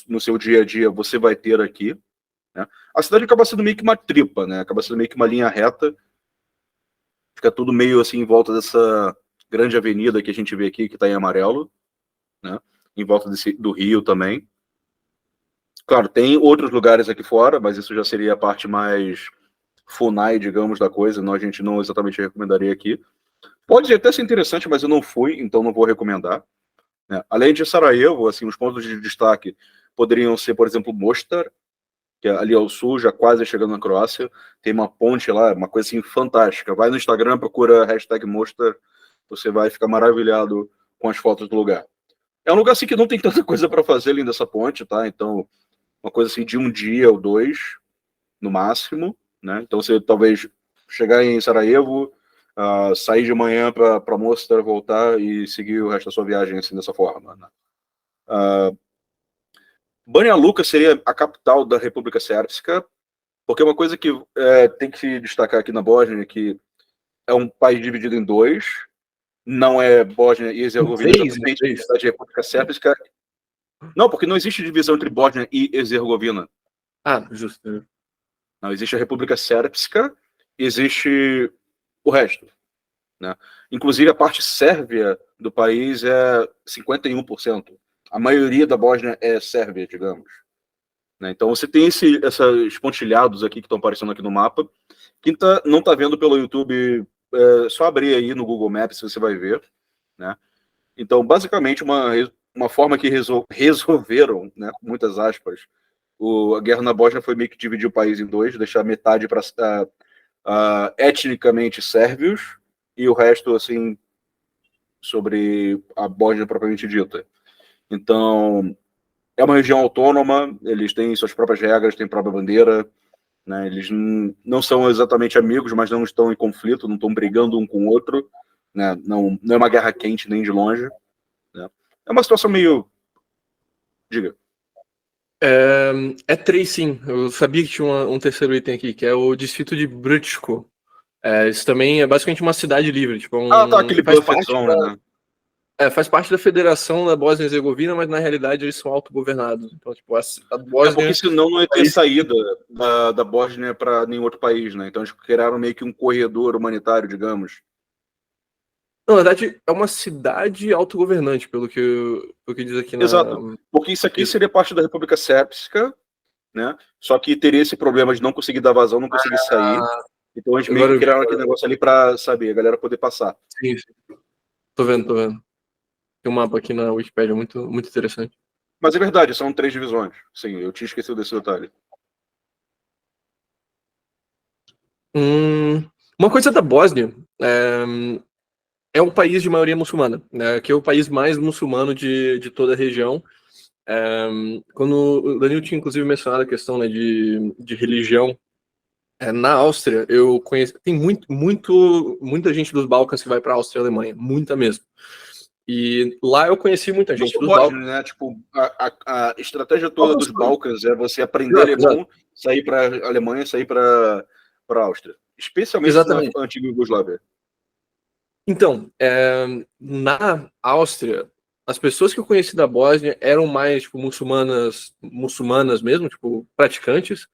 no seu dia a dia, você vai ter aqui. Né? A cidade acaba sendo meio que uma tripa, né? Acaba sendo meio que uma linha reta. Fica tudo meio assim em volta dessa grande avenida que a gente vê aqui, que está em amarelo, né? Em volta do rio também. Claro, tem outros lugares aqui fora, mas isso já seria a parte mais funai, digamos, da coisa. Não, a gente não exatamente recomendaria aqui. Pode até ser interessante, mas eu não fui, então não vou recomendar. Né? Além de Sarajevo, assim, os pontos de destaque poderiam ser, por exemplo, Mostar, que é ali ao sul, já quase chegando na Croácia. Tem uma ponte lá, uma coisa assim fantástica. Vai no Instagram, procura #Mostar, você vai ficar maravilhado com as fotos do lugar. É um lugar assim que não tem tanta coisa para fazer além dessa ponte, tá? Então, uma coisa assim de um dia ou dois, no máximo, né? Então, você talvez chegar em Sarajevo, sair de manhã para Mostar, voltar e seguir o resto da sua viagem assim dessa forma. Né? Banja Luka seria a capital da República Sérbica, porque uma coisa que tem que se destacar aqui na Bósnia é que é um país dividido em dois, não é Bósnia e Herzegovina, exatamente a República Sérbica. Não, porque não existe divisão entre Bósnia e Herzegovina. Ah, justo. Não, existe a República Sérbica e existe o resto. Né? Inclusive, a parte sérvia do país é 51%. A maioria da Bósnia é sérvia, digamos. Né? Então, você tem esses pontilhados aqui que estão aparecendo aqui no mapa. Quem não está vendo pelo YouTube, só abrir aí no Google Maps, você vai ver. Né? Então, basicamente, uma forma que resolveram, né, com muitas aspas, a guerra na Bósnia foi meio que dividir o país em dois, deixar metade para etnicamente sérvios e o resto, assim, sobre a Bósnia propriamente dita. Então, é uma região autônoma, eles têm suas próprias regras, têm própria bandeira, né? Eles não são exatamente amigos, mas não estão em conflito, não estão brigando um com o outro, né? Não é uma guerra quente nem de longe. Né? É uma situação meio... Diga. É 3, sim. Eu sabia que tinha um terceiro item aqui, que é o distrito de Brčko. Isso também é basicamente uma cidade livre. Tipo, tá, aquele buffer zone, né? Faz parte da Federação da Bósnia e Herzegovina, mas na realidade eles são autogovernados. Então, tipo, a Bósnia... porque senão não ia ter saída da Bósnia para nenhum outro país, né? Então eles criaram meio que um corredor humanitário, digamos. Não, na verdade, é uma cidade autogovernante, pelo que diz aqui na... Exato, porque isso aqui seria parte da República Sérbica, né? Só que teria esse problema de não conseguir dar vazão, não conseguir sair. Então eles meio que criaram aquele negócio ali para, saber, a galera poder passar. Sim. Tô vendo. Tem um mapa aqui na Wikipedia muito, muito interessante. Mas é verdade, são 3 divisões. Sim, eu tinha esquecido desse detalhe. Uma coisa da Bósnia é um país de maioria muçulmana, né? Que é o país mais muçulmano de toda a região. Quando o Danilo tinha inclusive mencionado a questão, né, de religião, na Áustria eu conheço, tem muita gente dos Balcãs que vai para a Áustria e Alemanha, muita mesmo. E lá eu conheci muita gente dos Balcãs. Né? Tipo, a estratégia toda dos Balcãs é você aprender alemão, sair para a Alemanha, sair para a Áustria. Especialmente na antiga Iugoslávia. Então, na Áustria, as pessoas que eu conheci da Bósnia eram mais, tipo, muçulmanas mesmo, tipo, praticantes.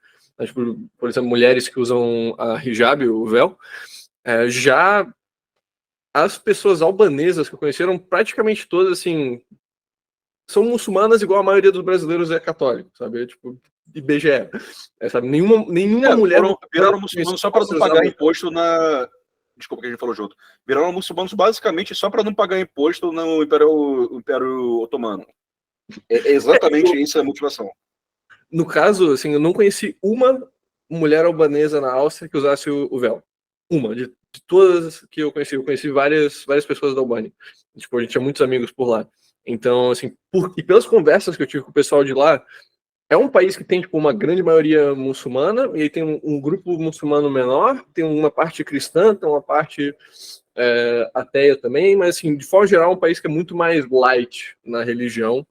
Tipo, por exemplo, mulheres que usam a hijab, o véu. Já as pessoas albanesas que eu conheci eram praticamente todas, assim, são muçulmanas igual a maioria dos brasileiros é católico, sabe? Tipo, IBGE. Sabe? Nenhuma mulher viraram muçulmanos só para não pagar imposto na... Desculpa que a gente falou junto. Viraram muçulmanos basicamente só para não pagar imposto no Império Otomano. É exatamente isso a motivação. No caso, assim, eu não conheci uma mulher albanesa na Áustria que usasse o véu. Uma, de todas que eu conheci várias pessoas da Albânia. Tipo, a gente tinha muitos amigos por lá. Então, assim, e pelas conversas que eu tive com o pessoal de lá, é um país que tem, tipo, uma grande maioria muçulmana, e aí tem um grupo muçulmano menor, tem uma parte cristã, tem uma parte ateia também, mas, assim, de forma geral, é um país que é muito mais light na religião,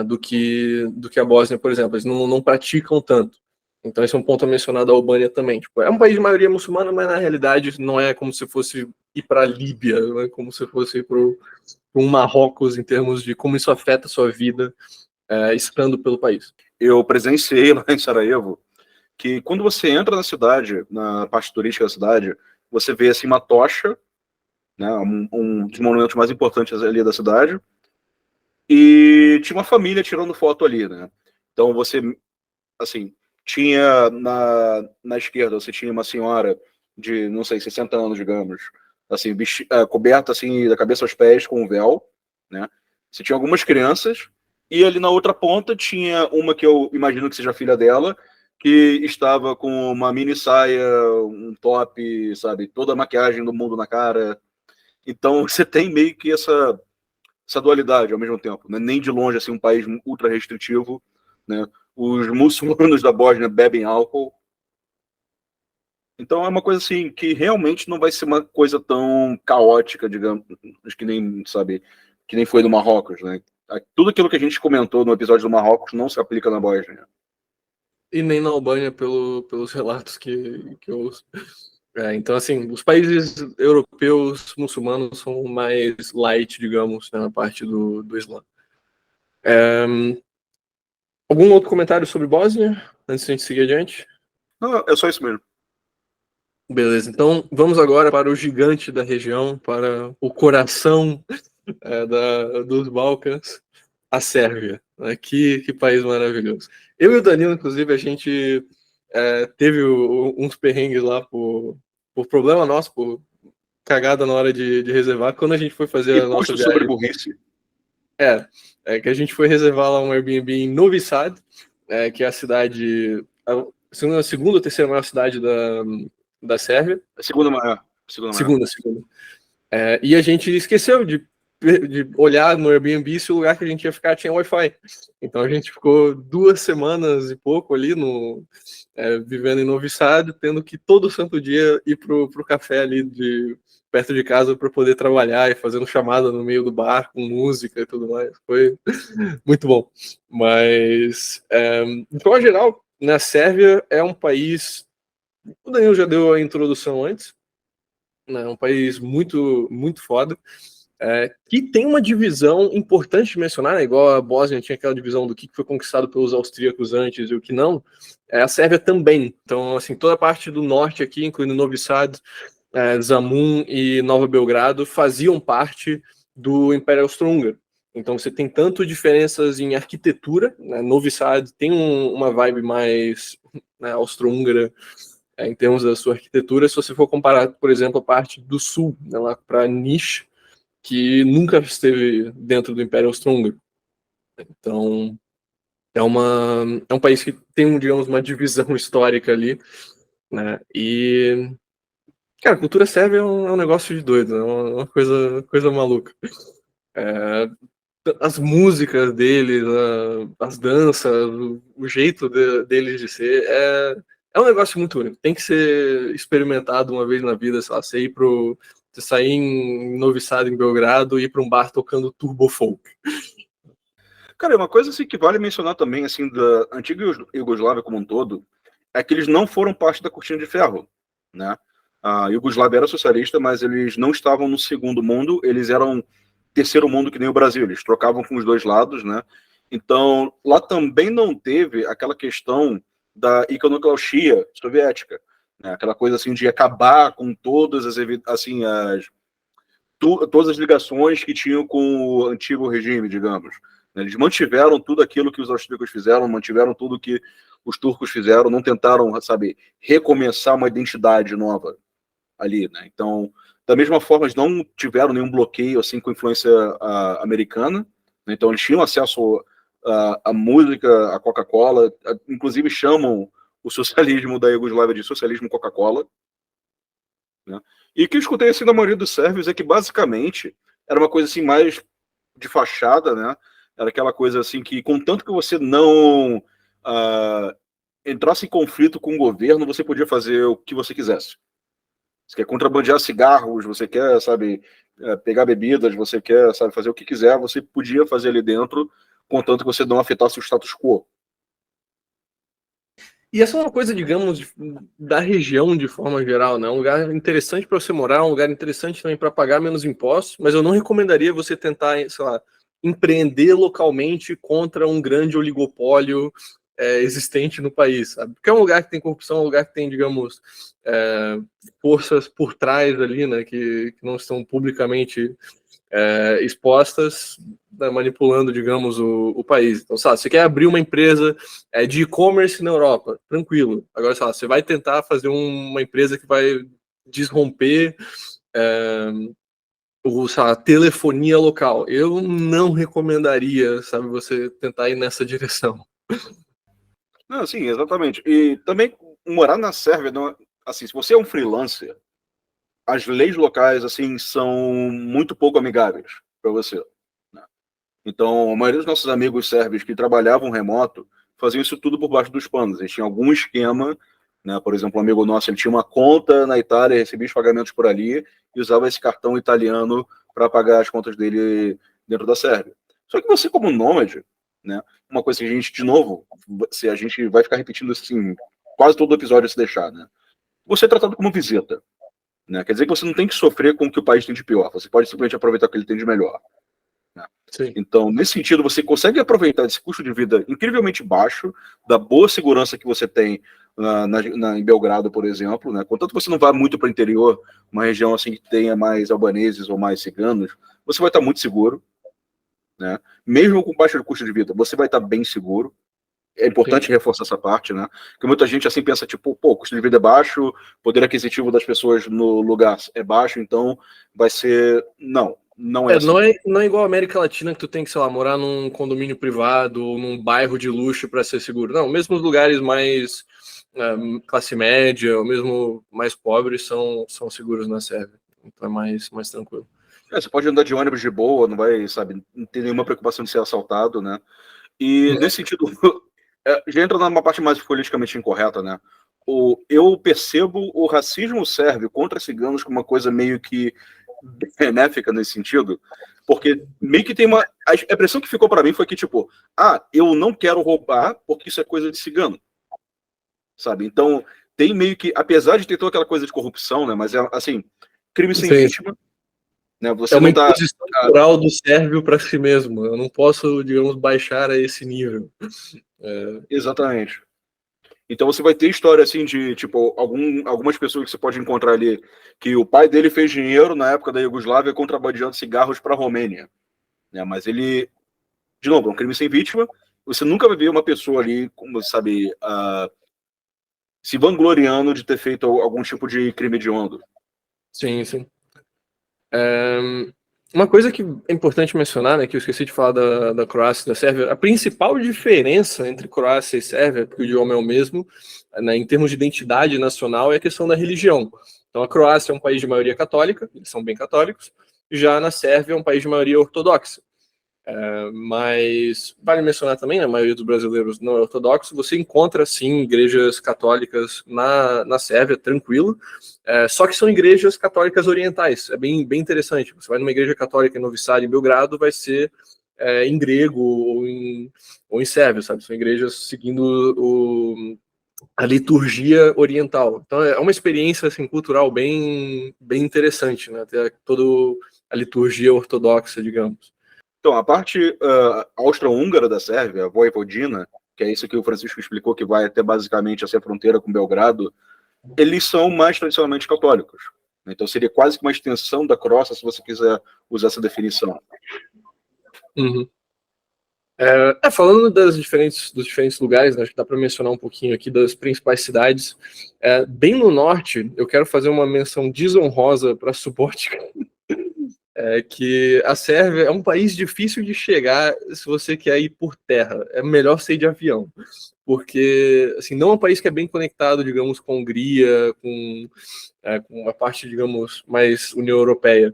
do que a Bósnia, por exemplo. Eles não praticam tanto. Então, esse é um ponto a mencionar da Albânia também. Tipo, é um país de maioria muçulmana, mas na realidade não é como se fosse ir para a Líbia, não é como se fosse ir para um Marrocos em termos de como isso afeta a sua vida estando pelo país. Eu presenciei lá em Sarajevo que quando você entra na cidade, na parte turística da cidade, você vê assim uma tocha, né, um dos monumentos mais importantes ali da cidade, e tinha uma família tirando foto ali, né? Então você, assim, tinha na esquerda, você tinha uma senhora de, não sei, 60 anos, digamos, assim, coberta assim da cabeça aos pés com um véu, né? Você tinha algumas crianças, e ali na outra ponta tinha uma que eu imagino que seja filha dela, que estava com uma mini saia, um top, sabe, toda a maquiagem do mundo na cara. Então você tem meio que essa dualidade ao mesmo tempo, né? Nem de longe assim um país ultra restritivo, né? Os muçulmanos da Bósnia bebem álcool. Então é uma coisa assim que realmente não vai ser uma coisa tão caótica, digamos, que nem, sabe, que nem foi no Marrocos, né? Tudo aquilo que a gente comentou no episódio do Marrocos não se aplica na Bósnia. E nem na Albânia, pelos relatos que eu ouço. Então, assim, os países europeus muçulmanos são mais light, digamos, na parte do Islã. Algum outro comentário sobre Bósnia, antes de a gente seguir adiante? Não, é só isso mesmo. Beleza, então vamos agora para o gigante da região, para o coração dos Balcãs, a Sérvia. Que país maravilhoso. Eu e o Danilo, inclusive, a gente teve uns perrengues lá por problema nosso, por cagada na hora de reservar, quando a gente foi fazer E a nossa posto sobre viagem. burrice. Que a gente foi reservar lá um Airbnb em Novi Sad, que é a cidade, a segunda ou terceira maior cidade da Sérvia. A segunda maior. Segunda. E a gente esqueceu de olhar no Airbnb se o lugar que a gente ia ficar tinha Wi-Fi. Então a gente ficou 2 semanas e pouco ali vivendo em Novi Sad, tendo que todo santo dia ir pro café ali perto de casa para poder trabalhar e fazendo chamada no meio do bar com música e tudo mais. Foi muito bom. Mas, de forma geral, na Sérvia é um país. O Danilo já deu a introdução antes, né? Um país muito, muito foda. Que tem uma divisão importante de mencionar, né? Igual a Bósnia tinha aquela divisão do que foi conquistado pelos austríacos antes e o que não. A Sérvia também. Então, assim, toda a parte do norte aqui, incluindo Novi Sad, Zemun e Nova Belgrado, faziam parte do Império Austro-Húngaro. Então você tem tanto diferenças em arquitetura, né? Novi Sad tem uma vibe mais, né, austro-húngara, em termos da sua arquitetura, se você for comparar, por exemplo, a parte do sul, né, lá para Niš, que nunca esteve dentro do Império Austro-Húngaro. Então é um país que tem, digamos, uma divisão histórica ali, né? E cara, a cultura sérvia é um negócio de doido, é uma coisa maluca. As músicas deles, as danças, o jeito deles de ser, é um negócio muito único. Tem que ser experimentado uma vez na vida, sei lá, você sair em Novi Sad, em Belgrado, e ir para um bar tocando turbo folk. Cara, uma coisa assim que vale mencionar também, assim, da antiga Iugoslávia como um todo, é que eles não foram parte da cortina de ferro, né? A Iugoslávia era socialista, mas eles não estavam no segundo mundo, eles eram terceiro mundo que nem o Brasil, eles trocavam com os dois lados, né? Então, lá também não teve aquela questão da iconoclastia soviética, né? Aquela coisa assim de acabar com todas as assim todas as ligações que tinham com o antigo regime, digamos. Eles mantiveram tudo aquilo que os austríacos fizeram, mantiveram tudo que os turcos fizeram, não tentaram, sabe, recomeçar uma identidade nova ali, né? Então, da mesma forma, eles não tiveram nenhum bloqueio assim com influência americana, né? Então eles tinham acesso à música, à Coca-Cola, inclusive chamam o socialismo da Iugoslávia de socialismo Coca-Cola, né? E o que eu escutei assim da maioria dos sérvios é que basicamente era uma coisa assim mais de fachada, né? Era aquela coisa assim que, contanto que você não entrasse em conflito com o governo, você podia fazer o que você quisesse. Você quer contrabandear cigarros, você quer, sabe, pegar bebidas, você quer, sabe, fazer o que quiser, você podia fazer ali dentro, contanto que você não afetasse o status quo. E essa é uma coisa, digamos, da região de forma geral, né? Um lugar interessante para você morar, um lugar interessante também para pagar menos impostos, mas eu não recomendaria você tentar, sei lá, empreender localmente contra um grande oligopólio existente no país, sabe? Porque é um lugar que tem corrupção, um lugar que tem, digamos, forças por trás ali, né? Que não estão publicamente expostas, né, manipulando, digamos, o país. Então, sabe, você quer abrir uma empresa de e-commerce na Europa, tranquilo. Agora, sabe, você vai tentar fazer uma empresa que vai desromper a telefonia local. Eu não recomendaria, sabe, você tentar ir nessa direção. Não, sim, exatamente. E também morar na Sérvia, não, assim, se você é um freelancer, as leis locais assim são muito pouco amigáveis para você, né? Então, a maioria dos nossos amigos sérvios que trabalhavam remoto faziam isso tudo por baixo dos panos. Eles tinham algum esquema, né? Por exemplo, um amigo nosso, ele tinha uma conta na Itália, recebia os pagamentos por ali e usava esse cartão italiano para pagar as contas dele dentro da Sérvia. Só que você, como nômade, né? Uma coisa que a gente, de novo, se a gente vai ficar repetindo assim, quase todo episódio se deixar, né? Você é tratado como visita, né? Quer dizer que você não tem que sofrer com o que o país tem de pior, você pode simplesmente aproveitar o que ele tem de melhor, né? Sim. Então, nesse sentido, você consegue aproveitar esse custo de vida incrivelmente baixo, da boa segurança que você tem em Belgrado, por exemplo, né? Contanto que você não vá muito para o interior, uma região assim que tenha mais albaneses ou mais ciganos, você vai estar muito seguro, né? Mesmo com baixo custo de vida, você vai estar bem seguro. É importante Sim. reforçar essa parte, né? Porque muita gente assim pensa, tipo, pô, o custo de vida é baixo, poder aquisitivo das pessoas no lugar é baixo, então vai ser. Não, não é assim. Não é igual a América Latina que tu tem que, sei lá, morar num condomínio privado ou num bairro de luxo para ser seguro. Não, mesmo os lugares mais classe média ou mesmo mais pobres são seguros na Sérvia. Então é mais tranquilo. Você pode andar de ônibus de boa, não vai, sabe, não ter nenhuma preocupação de ser assaltado, né? E nesse sentido, já entra numa parte mais politicamente incorreta, né? Eu percebo o racismo sérvio contra ciganos como uma coisa meio que benéfica nesse sentido, porque meio que tem uma. A impressão que ficou para mim foi que, tipo, eu não quero roubar porque isso é coisa de cigano, sabe? Então, tem meio que, apesar de ter toda aquela coisa de corrupção, né? Mas é assim, crime sem Sim. vítima, né? É Você uma não tá. imposição cultural do sérvio para si mesmo. Eu não posso, digamos, baixar a esse nível. Exatamente. Então você vai ter história assim de, tipo, algumas pessoas que você pode encontrar ali, que o pai dele fez dinheiro na época da Iugoslávia contrabandeando cigarros para a Romênia, né? Mas ele, de novo, é um crime sem vítima. Você nunca vai ver uma pessoa ali, como sabe, se vangloriando de ter feito algum tipo de crime hediondo. Sim, sim. Uma coisa que é importante mencionar, né, que eu esqueci de falar da Croácia e da Sérvia, a principal diferença entre Croácia e Sérvia, porque o idioma é o mesmo, né, em termos de identidade nacional, é a questão da religião. Então, a Croácia é um país de maioria católica, eles são bem católicos, já na Sérvia é um país de maioria ortodoxa. Mas vale mencionar também, a maioria dos brasileiros não é ortodoxo, você encontra sim igrejas católicas na Sérvia, tranquilo, só que são igrejas católicas orientais, é bem interessante. Você vai numa igreja católica em Novi Sad, em Belgrado, vai ser em grego ou em sérvio, sabe? São igrejas seguindo a liturgia oriental. Então é uma experiência assim, cultural bem interessante, né? Ter toda a liturgia ortodoxa, digamos. Então, a parte austro-húngara da Sérvia, a Voivodina, que é isso que o Francisco explicou, que vai até basicamente a fronteira com Belgrado, eles são mais tradicionalmente católicos. Então, seria quase que uma extensão da Croácia, se você quiser usar essa definição. Uhum. Falando dos diferentes lugares, né, acho que dá para mencionar um pouquinho aqui das principais cidades. Bem no norte, eu quero fazer uma menção desonrosa para Subotica, que a Sérvia é um país difícil de chegar se você quer ir por terra. É melhor ser de avião, porque assim, não é um país que é bem conectado, digamos, com a Hungria, com a parte, digamos, mais União Europeia.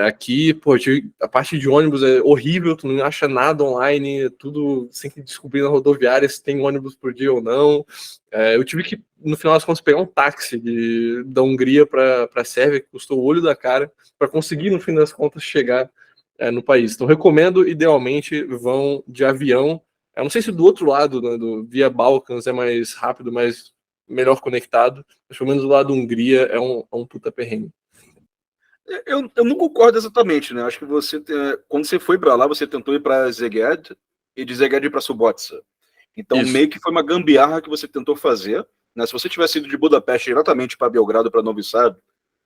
Aqui, pô, a parte de ônibus é horrível, tu não acha nada online, tudo sem que descobrir na rodoviária se tem ônibus por dia ou não. Eu tive que, no final das contas, pegar um táxi da Hungria para a Sérvia, que custou o olho da cara, para conseguir, no fim das contas, chegar no país. Então, recomendo, idealmente, vão de avião. Eu não sei se do outro lado, né, via Balkans, é mais rápido, mais melhor conectado, mas pelo menos do lado da Hungria é um puta perrengue. Eu não concordo exatamente, né? Acho que quando você foi para lá, você tentou ir para Szeged e de Szeged ir para Subotica. Então, Isso. meio que foi uma gambiarra que você tentou fazer, né? Se você tivesse ido de Budapeste diretamente para Belgrado, para Novi Sad,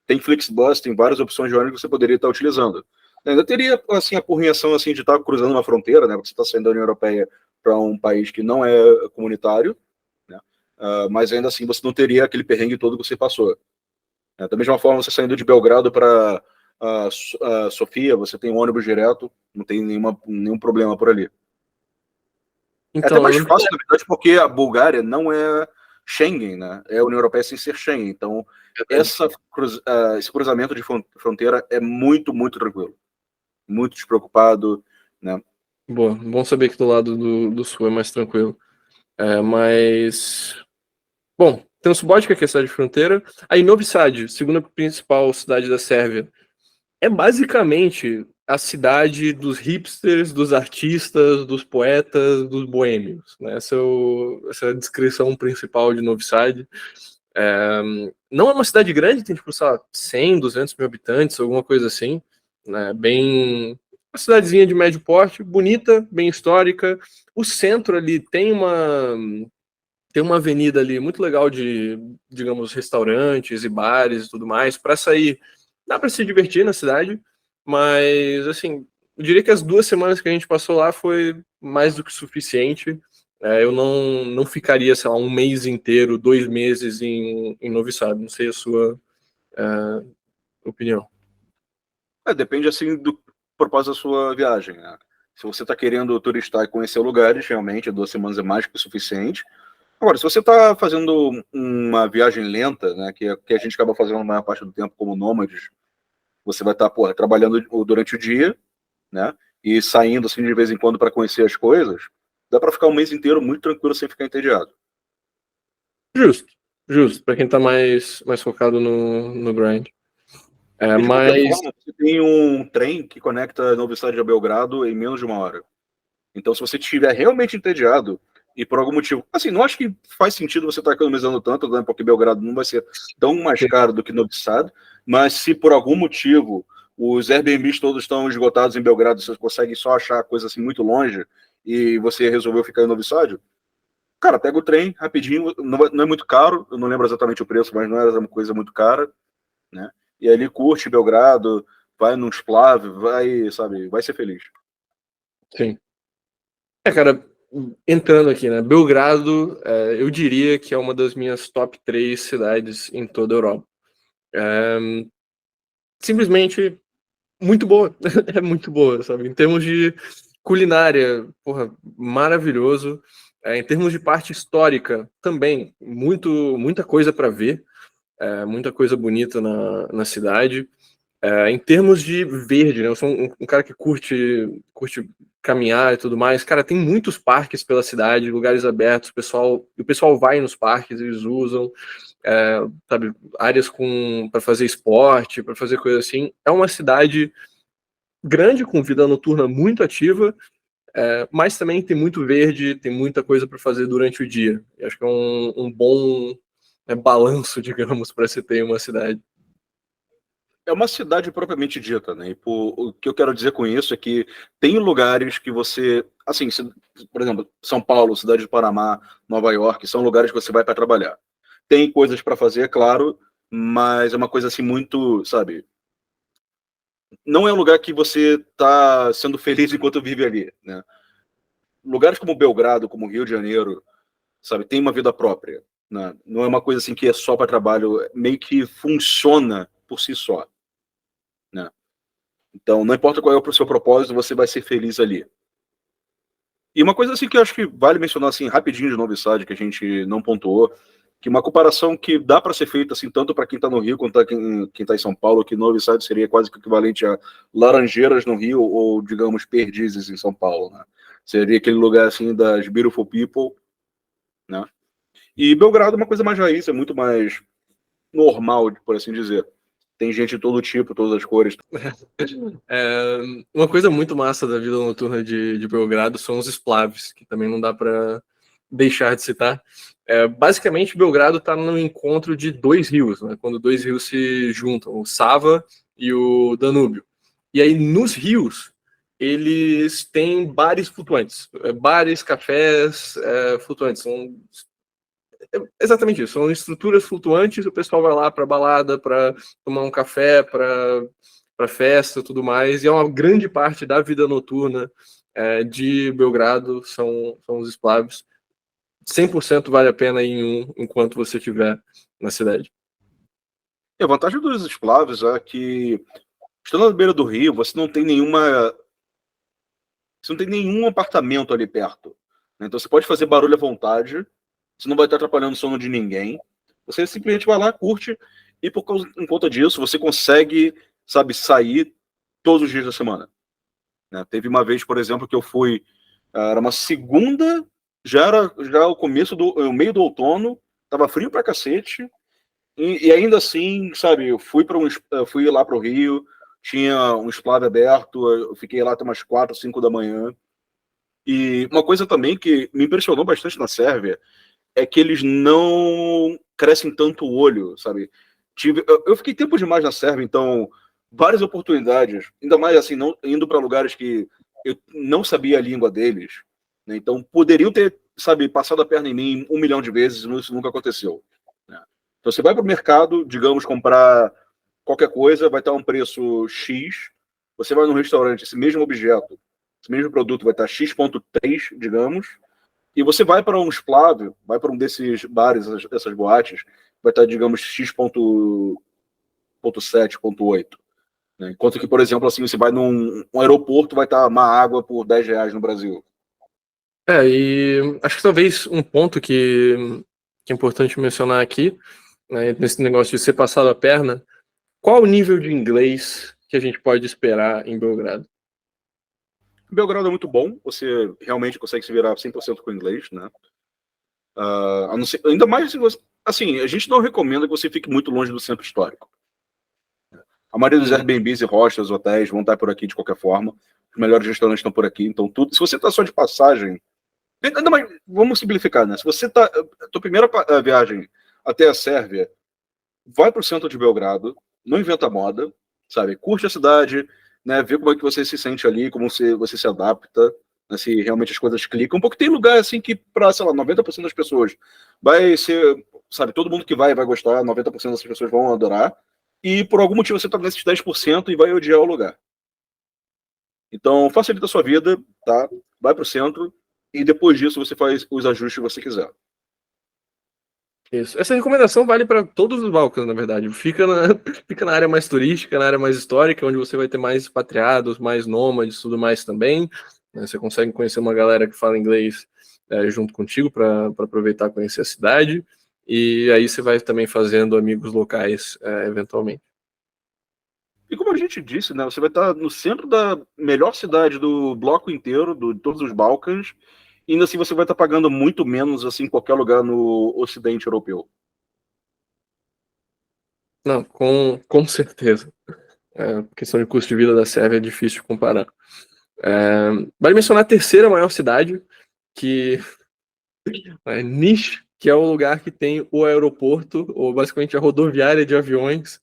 tem Flixbus, tem várias opções de ônibus que você poderia estar utilizando. Ainda teria assim a porrinhação assim de estar cruzando uma fronteira, né? Porque você está saindo da União Europeia para um país que não é comunitário, né? Mas ainda assim você não teria aquele perrengue todo que você passou. Da mesma forma, você saindo de Belgrado para Sofia, você tem um ônibus direto, não tem nenhum problema por ali. É até Então, mais fácil, na verdade, porque a Bulgária não é Schengen, né? É a União Europeia sem ser Schengen. Então, esse cruzamento de fronteira é muito, muito tranquilo. Muito despreocupado, né? boa, bom saber que do lado do sul é mais tranquilo. Mas, bom, tem o Subotica, que é a cidade de fronteira. Aí Novi Sad, segunda principal cidade da Sérvia, é basicamente a cidade dos hipsters, dos artistas, dos poetas, dos boêmios, né? Essa é a descrição principal de Novi Sad. Não é uma cidade grande, tem tipo, sei lá, 100, 200 mil habitantes, alguma coisa assim, né? Bem, uma cidadezinha de médio porte, bonita, bem histórica. O centro ali tem uma avenida ali muito legal de, digamos, restaurantes e bares e tudo mais. Para sair, dá para se divertir na cidade, mas, assim, eu diria que as 2 semanas que a gente passou lá foi mais do que suficiente. Eu não ficaria, sei lá, um mês inteiro, 2 meses em Novi Sad. Não sei a sua opinião. Depende, assim, do propósito da sua viagem, né? Se você está querendo turistar e conhecer lugares, realmente, 2 semanas é mais que o suficiente. Agora, se você está fazendo uma viagem lenta, né, que a gente acaba fazendo a maior parte do tempo como nômades, você vai estar, trabalhando durante o dia, né, e saindo assim de vez em quando para conhecer as coisas, dá para ficar um mês inteiro muito tranquilo sem ficar entediado. Justo, justo, para quem tá mais focado no grind. E de qualquer Mas forma, você tem um trem que conecta Novi Sad a Belgrado em menos de 1 hora. Então, se você estiver realmente entediado e por algum motivo, assim, não acho que faz sentido você estar economizando tanto, né, porque Belgrado não vai ser tão mais caro do que Novi Sad, mas se por algum motivo os Airbnbs todos estão esgotados em Belgrado, você consegue só achar coisa assim muito longe e você resolveu ficar em Novi Sad, cara, pega o trem rapidinho, não é muito caro, eu não lembro exatamente o preço, mas não é uma coisa muito cara, né? E ali curte Belgrado, vai num splav, vai, sabe, vai ser feliz. sim. Cara, entrando aqui, né? Belgrado, eu diria que é uma das minhas top 3 cidades em toda a Europa. Simplesmente muito boa. É muito boa, sabe? Em termos de culinária, porra, maravilhoso. Em termos de parte histórica, também, muita coisa para ver. Muita coisa bonita na cidade. Em termos de verde, né? Eu sou um cara que curte caminhar e tudo mais. Cara, tem muitos parques pela cidade, lugares abertos, o pessoal vai nos parques, eles usam, sabe, áreas para fazer esporte, para fazer coisa assim. É uma cidade grande, com vida noturna muito ativa, mas também tem muito verde, tem muita coisa para fazer durante o dia. Eu acho que é um bom balanço, digamos, para se ter uma cidade. é uma cidade propriamente dita, né? O que eu quero dizer com isso é que tem lugares que você, assim, por exemplo, São Paulo, cidade de Panamá, Nova York, são lugares que você vai para trabalhar. Tem coisas para fazer, é claro, mas é uma coisa assim muito, sabe? Não é um lugar que você está sendo feliz enquanto vive ali, né? Lugares como Belgrado, como Rio de Janeiro, sabe, tem uma vida própria, né? Não é uma coisa assim que é só para trabalho, meio que funciona por si só, né? Então, não importa qual é o seu propósito, você vai ser feliz ali. E uma coisa assim que eu acho que vale mencionar assim rapidinho de Novi Sad, que a gente não pontuou, que uma comparação que dá para ser feita assim tanto para quem está no Rio quanto para quem tá em São Paulo, que Novi Sad seria quase que equivalente a Laranjeiras no Rio ou, digamos, Perdizes em São Paulo, né? Seria aquele lugar assim das beautiful people, né? E Belgrado é uma coisa mais raiz, é muito mais normal, por assim dizer. Tem gente de todo tipo, todas as cores. Uma coisa muito massa da vida noturna de Belgrado são os splaves, que também não dá para deixar de citar. Basicamente, Belgrado está no encontro de dois rios, né? Quando dois rios se juntam, o Sava e o Danúbio. E aí, nos rios, eles têm bares flutuantes, bares, cafés flutuantes. São exatamente isso, são estruturas flutuantes, o pessoal vai lá para balada, para tomar um café, para festa, tudo mais, e é uma grande parte da vida noturna de Belgrado são os splaves. 100% vale a pena ir em um enquanto você estiver na cidade. E a vantagem dos esclavos é que, estando na beira do rio, você não tem nenhum apartamento ali perto, né? Então você pode fazer barulho à vontade, você não vai estar atrapalhando o sono de ninguém. Você simplesmente vai lá, curte, e em conta disso, você consegue, sabe, sair todos os dias da semana, né? Teve uma vez, por exemplo, que eu fui, era uma segunda, já era já o meio do outono, tava frio pra cacete, e ainda assim, sabe, eu fui lá pro Rio, tinha um splav aberto, eu fiquei lá até umas 4, 5 da manhã. E uma coisa também que me impressionou bastante na Sérvia é que eles não crescem tanto o olho, sabe? Eu fiquei tempo demais na Sérvia, então várias oportunidades, ainda mais assim, não, indo para lugares que eu não sabia a língua deles, né? Então poderiam ter, sabe, passado a perna em mim 1 milhão de vezes, e isso nunca aconteceu, né? Então você vai para o mercado, digamos, comprar qualquer coisa, vai estar um preço X, você vai num restaurante, esse mesmo objeto, esse mesmo produto vai estar X,3, digamos, e você vai para um splav, vai para um desses bares, essas boates, vai estar, digamos, X,7,8. Né? Enquanto que, por exemplo, assim, você vai num aeroporto, vai estar uma água por R$ 10 no Brasil. E acho que talvez um ponto que é importante mencionar aqui, né, nesse negócio de ser passado a perna, qual o nível de inglês que a gente pode esperar em Belgrado? Belgrado é muito bom, você realmente consegue se virar 100% com o inglês, né? A não ser, ainda mais se você... Assim, a gente não recomenda que você fique muito longe do centro histórico. A maioria dos Airbnbs e hostels, hotéis vão estar por aqui de qualquer forma. Os melhores restaurantes estão por aqui, então tudo. Se você está só de passagem, ainda mais, vamos simplificar, né? Se você está, tua primeira viagem até a Sérvia, vai para o centro de Belgrado, não inventa moda, sabe? Curte a cidade, né? Vê como é que você se sente ali, como você se adapta, né? Se realmente as coisas clicam. Porque tem lugar assim que para, sei lá, 90% das pessoas vai ser, sabe? Todo mundo que vai gostar, 90% das pessoas vão adorar. E por algum motivo você está nesses 10% e vai odiar o lugar. Então, facilita a sua vida, tá? Vai para o centro e depois disso você faz os ajustes que você quiser. Isso. Essa recomendação vale para todos os Balcãs, na verdade. Fica na área mais turística, na área mais histórica, onde você vai ter mais expatriados, mais nômades, tudo mais também. Você consegue conhecer uma galera que fala inglês junto contigo para aproveitar e conhecer a cidade. E aí você vai também fazendo amigos locais eventualmente. E como a gente disse, né, você vai estar no centro da melhor cidade do bloco inteiro, de todos os Balcãs, e ainda assim você vai estar pagando muito menos assim em qualquer lugar no Ocidente Europeu. Não, com certeza. A questão de custo de vida da Sérvia é difícil de comparar. Vale mencionar a terceira maior cidade, que é Niš, que é o lugar que tem o aeroporto, ou basicamente a rodoviária de aviões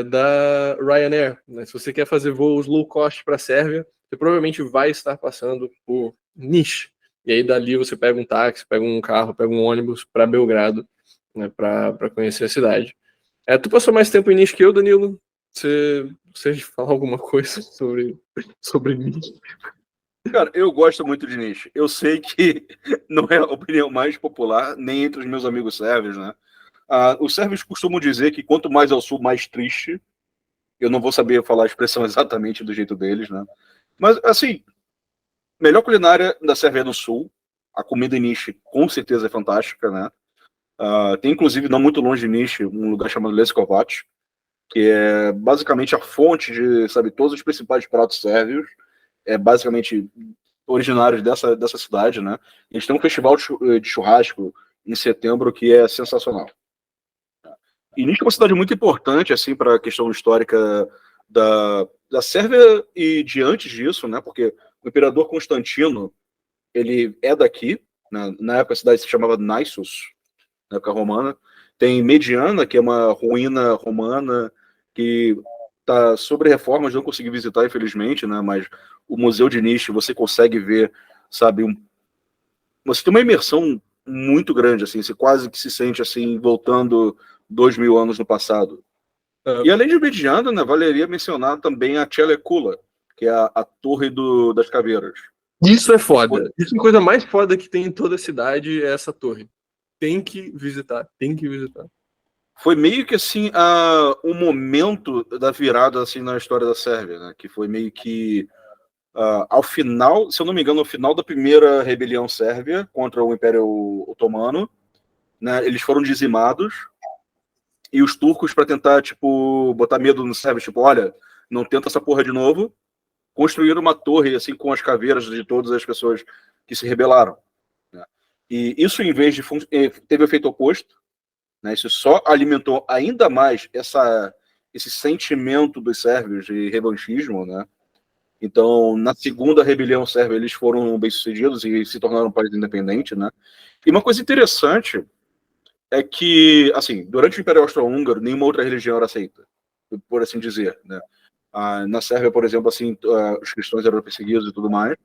da Ryanair. Né? Se você quer fazer voos low cost para a Sérvia, você provavelmente vai estar passando por Niš. E aí dali você pega um táxi, pega um carro, pega um ônibus para Belgrado, né, para conhecer a cidade. Tu passou mais tempo em Niš que eu, Danilo? Você fala alguma coisa sobre Niš? Cara, eu gosto muito de Niš. Eu sei que não é a opinião mais popular, nem entre os meus amigos sérvios, né? Os sérvios costumam dizer que quanto mais ao sul, mais triste. Eu não vou saber falar a expressão exatamente do jeito deles, né? Mas, assim, melhor culinária da Sérvia do Sul. A comida em Niš com certeza é fantástica, né? Tem, inclusive, não muito longe de Niš, um lugar chamado Leskovac, que é basicamente a fonte de, sabe, todos os principais pratos sérvios. É basicamente originários dessa cidade, né? Eles têm um festival de churrasco em setembro que é sensacional. E Niš é uma cidade muito importante, assim, para a questão histórica da Sérvia e de antes disso, né? Porque o imperador Constantino, ele é daqui, né? Na época a cidade se chamava Naissos, na época romana. Tem Mediana, que é uma ruína romana que está sobre reformas, não consegui visitar, infelizmente, né? Mas o Museu de Niš, você consegue ver, sabe, você tem uma imersão muito grande, assim, você quase que se sente, assim, voltando 2000 anos no passado. E além de Mediana, né, valeria mencionar também a Čelikula, que é a Torre das Caveiras. Isso é foda. Isso é a coisa mais foda que tem em toda a cidade, é essa torre. Tem que visitar. Foi meio que assim um momento da virada assim na história da Sérvia, né? Que foi meio que ao final, se eu não me engano, ao final da primeira rebelião sérvia contra o Império Otomano, né? Eles foram dizimados e os turcos, para tentar tipo botar medo nos sérvios, tipo, olha, não tenta essa porra de novo, construíram uma torre assim com as caveiras de todas as pessoas que se rebelaram, né? E isso, em vez de teve o efeito oposto. Né, isso só alimentou ainda mais esse sentimento dos sérvios de revanchismo, né? Então, na segunda rebelião sérvia, eles foram bem-sucedidos e se tornaram um país independente, né? E uma coisa interessante é que, assim, durante o Império Austro-Húngaro, nenhuma outra religião era aceita, por assim dizer, né? Na Sérvia, por exemplo, assim, os cristãos eram perseguidos e tudo mais.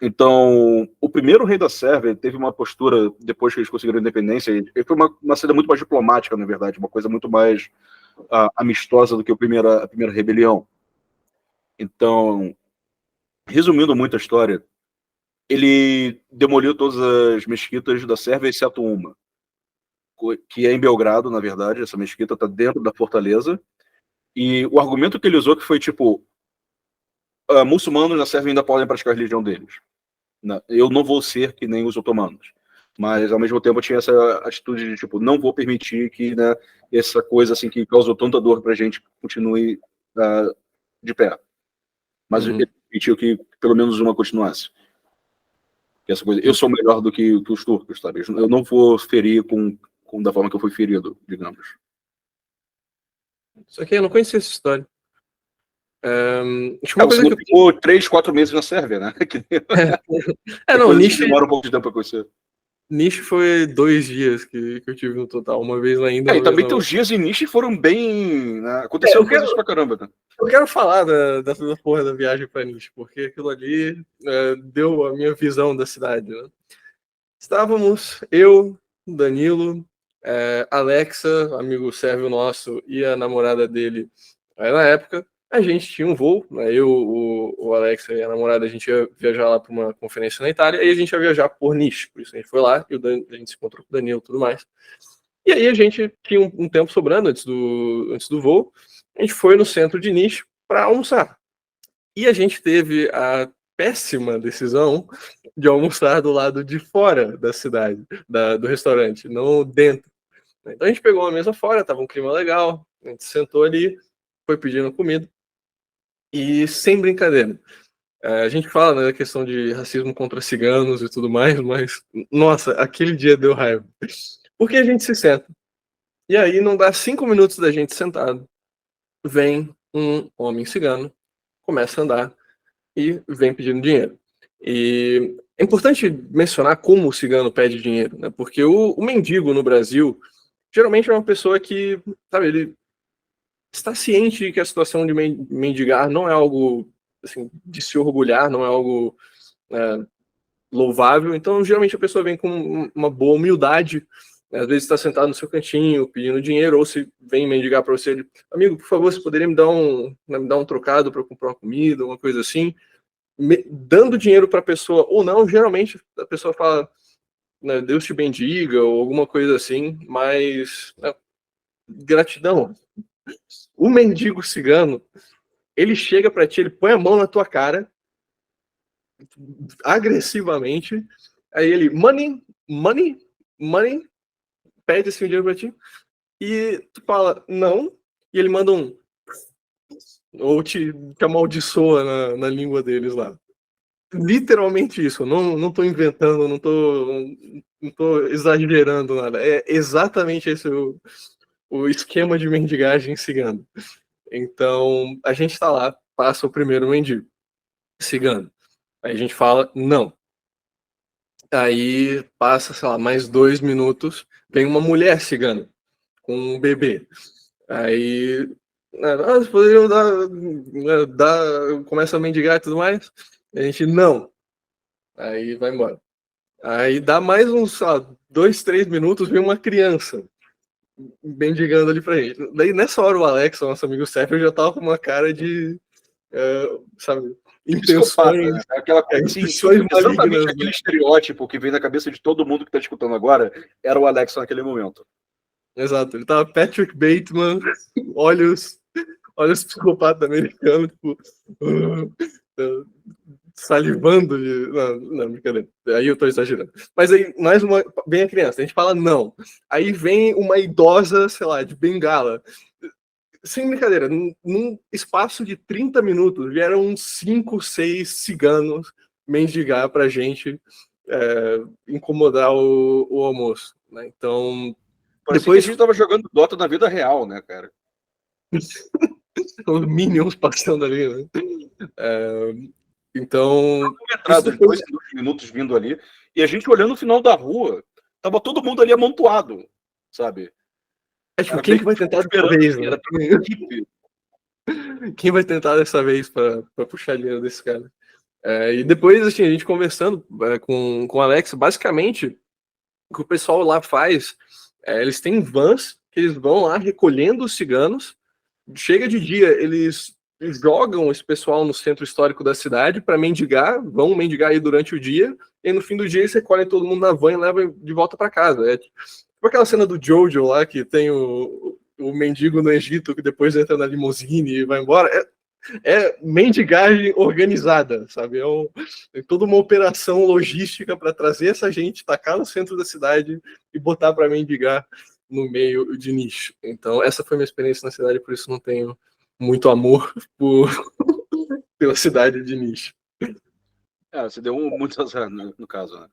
Então, o primeiro rei da Sérvia teve uma postura, depois que eles conseguiram a independência, e foi uma saída muito mais diplomática, na verdade, uma coisa muito mais amistosa do que a primeira rebelião. Então, resumindo muito a história, ele demoliu todas as mesquitas da Sérvia, exceto uma, que é em Belgrado, na verdade. Essa mesquita está dentro da fortaleza, e o argumento que ele usou que foi tipo, muçulmanos na Sérvia ainda podem praticar a religião deles. Eu não vou ser que nem os otomanos, mas ao mesmo tempo eu tinha essa atitude de tipo, não vou permitir que, né, essa coisa assim que causou tanta dor pra gente continue de pé. Mas ele permitiu que pelo menos uma continuasse. Essa coisa, eu sou melhor do que os turcos, sabe? Eu não vou ferir da forma que eu fui ferido, digamos. Só que eu não conhecia essa história. Você não ficou 3, 4 meses na Sérvia, né? Não, Niš demora um pouco de tempo para conhecer. Niš foi 2 dias que eu tive no total, uma vez lá ainda. E também teus dias em Niš foram bem, né? Aconteceu coisas pra caramba, né? Eu quero falar da porra da viagem para Niš, porque aquilo ali deu a minha visão da cidade, né? Estávamos eu, Danilo, Alexa, amigo sérvio nosso, e a namorada dele. Aí, na época, a gente tinha um voo, né? Eu, o Alexa e a namorada, a gente ia viajar lá para uma conferência na Itália, e a gente ia viajar por Niš. Por isso a gente foi lá, e a gente se encontrou com o Danilo e tudo mais. E aí a gente tinha um tempo sobrando antes do voo. A gente foi no centro de Niš para almoçar. E a gente teve a péssima decisão de almoçar do lado de fora da cidade, do restaurante, não dentro. Então a gente pegou uma mesa fora, tava um clima legal, a gente sentou ali, foi pedindo comida. E sem brincadeira, a gente fala, né, da questão de racismo contra ciganos e tudo mais, mas, nossa, aquele dia deu raiva. Porque a gente se senta. E aí não dá 5 minutos da gente sentado, vem um homem cigano, começa a andar e vem pedindo dinheiro. E É importante mencionar como o cigano pede dinheiro, né? Porque o mendigo no Brasil geralmente é uma pessoa que, sabe, ele está ciente de que a situação de mendigar não é algo assim, de se orgulhar, não é algo louvável. Então, geralmente a pessoa vem com uma boa humildade, né? Às vezes está sentado no seu cantinho pedindo dinheiro, ou se vem mendigar para você, ele, amigo, por favor, você poderia me dar um trocado para comprar uma comida, uma coisa assim, dando dinheiro para a pessoa ou não. Geralmente a pessoa fala, né, Deus te bendiga ou alguma coisa assim, mas né, gratidão. O mendigo cigano, ele chega para ti, ele põe a mão na tua cara agressivamente, aí ele, money, money, money, pede esse dinheiro pra ti, e tu fala, não, e ele manda um, ou te amaldiçoa na língua deles lá. Literalmente isso, não tô inventando, não tô exagerando nada, é exatamente esse o esquema de mendigagem cigano. Então, a gente tá lá, passa o primeiro mendigo, cigano, aí a gente fala, não. Aí passa, sei lá, mais 2 minutos, vem uma mulher cigana com um bebê. Aí, vocês poderiam começa a mendigar e tudo mais. A gente, não. Aí vai embora. Aí dá mais uns, sei lá, 2, 3 minutos, vem uma criança mendigando ali pra gente. Daí nessa hora o Alex, nosso amigo Sérgio, já tava com uma cara de, sabe, Psicopata, intenções, né? Aquela coisa assim, intenções exatamente malignas, aquele né? estereótipo que vem na cabeça de todo mundo que está escutando agora era o Alex naquele momento. Exato, ele tava Patrick Bateman, olhos psicopatas americanos, tipo, salivando de. Não, brincadeira. Aí eu tô exagerando. Mas aí, mais uma. Vem a criança, a gente fala não. Aí vem uma idosa, sei lá, de bengala. Sem brincadeira, num espaço de 30 minutos, vieram uns 5, 6 ciganos mendigar pra gente incomodar o almoço. Né? Então, Parecia que a depois gente estava jogando Dota na vida real, né, cara? os Minions passando ali, né? Então, isso Entrado de depois. 2 minutos vindo ali, e a gente olhando o final da rua, tava todo mundo ali amontoado, sabe? É tipo, Era quem meio que que vai tentar dessa esperando, vez, assim, né? era toda uma equipe. Quem vai tentar dessa vez pra puxar dinheiro desse cara? E depois, assim, a gente conversando com o Alex, basicamente, o que o pessoal lá faz, eles têm vans que eles vão lá recolhendo os ciganos. Chega de dia, eles jogam esse pessoal no centro histórico da cidade para mendigar, vão mendigar aí durante o dia, e no fim do dia eles recolhem todo mundo na van e levam de volta para casa. É tipo aquela cena do Jojo lá, que tem o mendigo no Egito que depois entra na limusine e vai embora. É mendigagem organizada, sabe? É toda uma operação logística para trazer essa gente, tacar no centro da cidade e botar para mendigar no meio de nicho. Então, essa foi minha experiência na cidade, por isso não tenho muito amor pela cidade de nicho. Você deu muito azar no caso, né?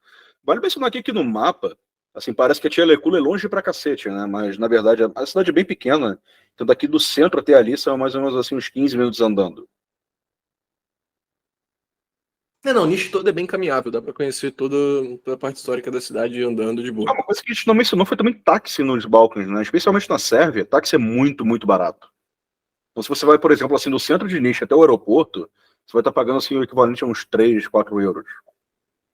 Vale mencionar aqui que no mapa, assim, parece que a Tia Lecula é longe pra cacete, né? Mas, na verdade, a cidade é bem pequena, então daqui do centro até ali são mais ou menos assim uns 15 minutos andando. Não, o nicho todo é bem caminhável, dá para conhecer toda a parte histórica da cidade andando de boa. Uma coisa que a gente não mencionou foi também táxi nos Balcãs, né? Especialmente na Sérvia, táxi é muito, muito barato. Então, se você vai, por exemplo, assim, do centro de Niš até o aeroporto, você vai estar pagando assim, o equivalente a uns 3, 4 euros.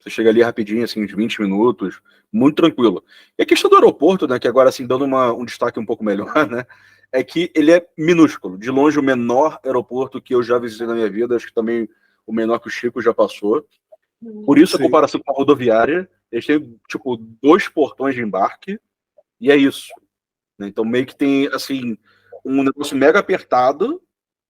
Você chega ali rapidinho, assim, uns 20 minutos, muito tranquilo. E a questão do aeroporto, né, que agora, assim, dando um destaque um pouco melhor, né, é que ele é minúsculo. De longe, o menor aeroporto que eu já visitei na minha vida, acho que também o menor que o Chico já passou. Por isso, a Sim. comparação com a rodoviária, eles têm, tipo, 2 portões de embarque, e é isso. Né? Então, meio que tem, assim, um negócio mega apertado,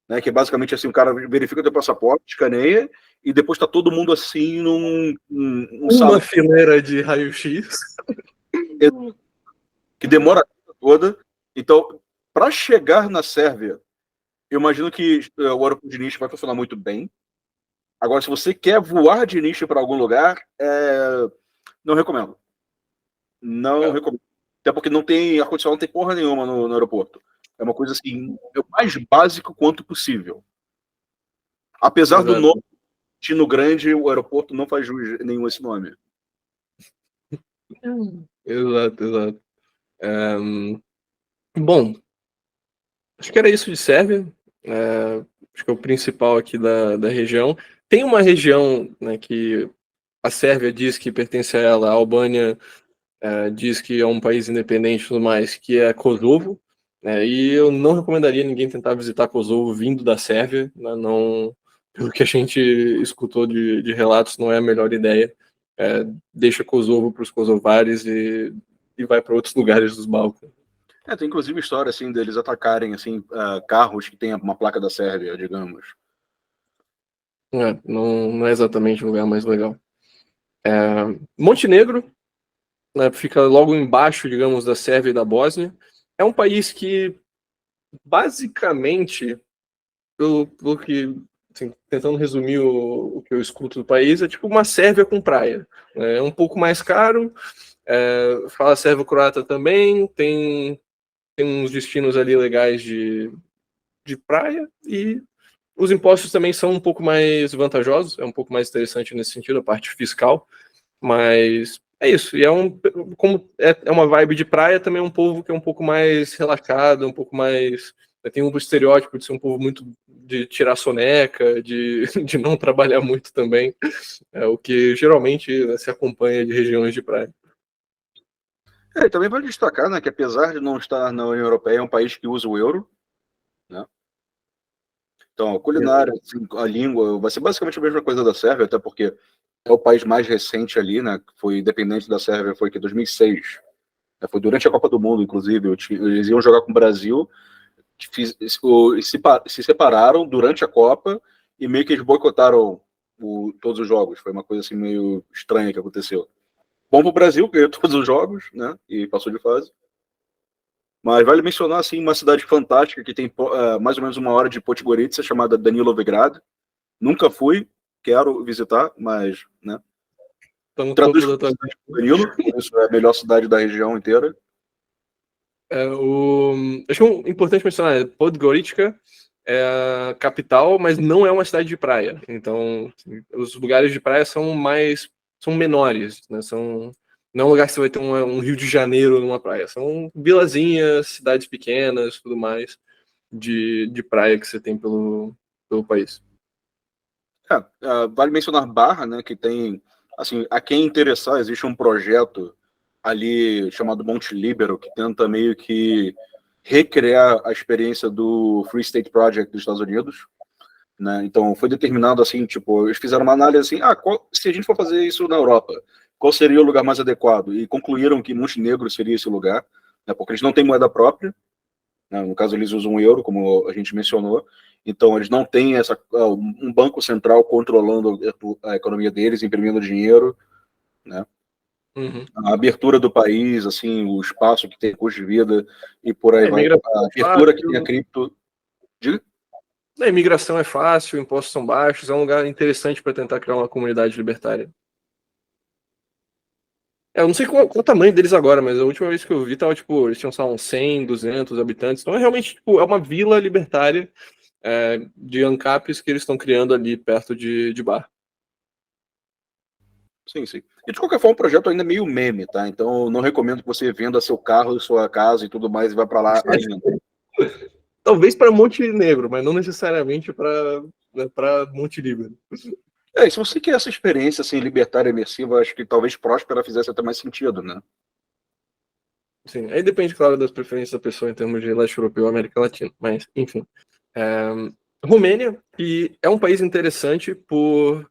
né, que é basicamente assim, o cara verifica o teu passaporte, escaneia, e depois tá todo mundo assim num Uma salão fileira de raio-x. que demora a vida toda. Então, para chegar na Sérvia, eu imagino que o aeroporto de Niš vai funcionar muito bem. Agora, se você quer voar de Niš para algum lugar, não recomendo. Não recomendo. Até porque não tem ar-condicionado, não tem porra nenhuma no aeroporto. É uma coisa assim, é o mais básico quanto possível. Apesar do nome Exato. Destino grande, o aeroporto não faz jus nenhum a esse nome. Exato, exato. Bom, acho que era isso de Sérvia. Acho que é o principal aqui da região. Tem uma região, né, que a Sérvia diz que pertence a ela, a Albânia diz que é um país independente e tudo mais, que é Kosovo. E eu não recomendaria ninguém tentar visitar Kosovo vindo da Sérvia. Né, não, pelo que a gente escutou de relatos, não é a melhor ideia. Deixa Kosovo para os kosovares e vai para outros lugares dos Balcãs. Tem inclusive história assim deles atacarem assim carros que têm uma placa da Sérvia, digamos. Não é exatamente o lugar mais legal. Montenegro, né, fica logo embaixo, digamos, da Sérvia e da Bósnia. É um país que, basicamente, pelo que, assim, tentando resumir o que eu escuto do país, é tipo uma Sérvia com praia. É um pouco mais caro, fala sérvio-croata também, tem uns destinos ali legais de praia, e os impostos também são um pouco mais vantajosos, é um pouco mais interessante nesse sentido, a parte fiscal, mas é isso. E como é uma vibe de praia, também é um povo que é um pouco mais relaxado, um pouco mais. Tem um estereótipo de ser um povo muito de tirar soneca, de não trabalhar muito também, o que geralmente, né, se acompanha de regiões de praia. E também vale destacar, né, que apesar de não estar na União Europeia, é um país que usa o euro, né? Então, a culinária, assim, a língua, vai ser basicamente a mesma coisa da Sérvia, até porque é o país mais recente ali, né? Que foi independente da Sérvia, foi que 2006. Foi durante a Copa do Mundo, inclusive. Eles iam jogar com o Brasil, se separaram durante a Copa e meio que eles boicotaram todos os jogos. Foi uma coisa assim meio estranha que aconteceu. Bom para o Brasil, ganhou todos os jogos, né? E passou de fase. Mas vale mencionar assim uma cidade fantástica que tem mais ou menos 1 hora de Podgorica, chamada Danilovgrad. Nunca fui, quero visitar, mas, né? Tá no Traduz topo da tua Danilo, isso é a melhor cidade da região inteira. Acho importante mencionar, Podgorica é a capital, mas não é uma cidade de praia. Então, os lugares de praia são menores, né? Não é um lugar que você vai ter um Rio de Janeiro numa praia. São vilazinhas, cidades pequenas, tudo mais, de praia que você tem pelo país. Vale mencionar Barra, né, que tem, assim, a quem interessar, existe um projeto ali chamado Monte Líbero, que tenta meio que recriar a experiência do Free State Project dos Estados Unidos, né? Então foi determinado assim, tipo, eles fizeram uma análise assim, se a gente for fazer isso na Europa, qual seria o lugar mais adequado? E concluíram que Montenegro seria esse lugar, né, porque eles não têm moeda própria, né, no caso eles usam o euro, como a gente mencionou, então eles não têm um banco central controlando a economia deles, imprimindo dinheiro, né? Uhum. A abertura do país, assim, o espaço que tem custo de vida e por aí vai. A abertura que tem a cripto. Diga? A imigração é fácil, impostos são baixos, é um lugar interessante para tentar criar uma comunidade libertária. Eu não sei qual o tamanho deles agora, mas a última vez que eu vi, tava, tipo, eles tinham, sei lá, uns 100, 200 habitantes. Então, é realmente, tipo, é uma vila libertária de ANCAPs que eles estão criando ali perto de Bar. Sim, sim. E de qualquer forma, o projeto ainda é meio meme, tá? Então, eu não recomendo que você venda seu carro, sua casa e tudo mais e vá para lá ainda. Talvez para Montenegro, mas não necessariamente para Montenegro. E se você quer essa experiência assim, libertária imersiva, acho que talvez Próspera fizesse até mais sentido, né? Sim, aí depende, claro, das preferências da pessoa em termos de leste europeu ou América Latina. Mas, enfim. Romênia, que é um país interessante por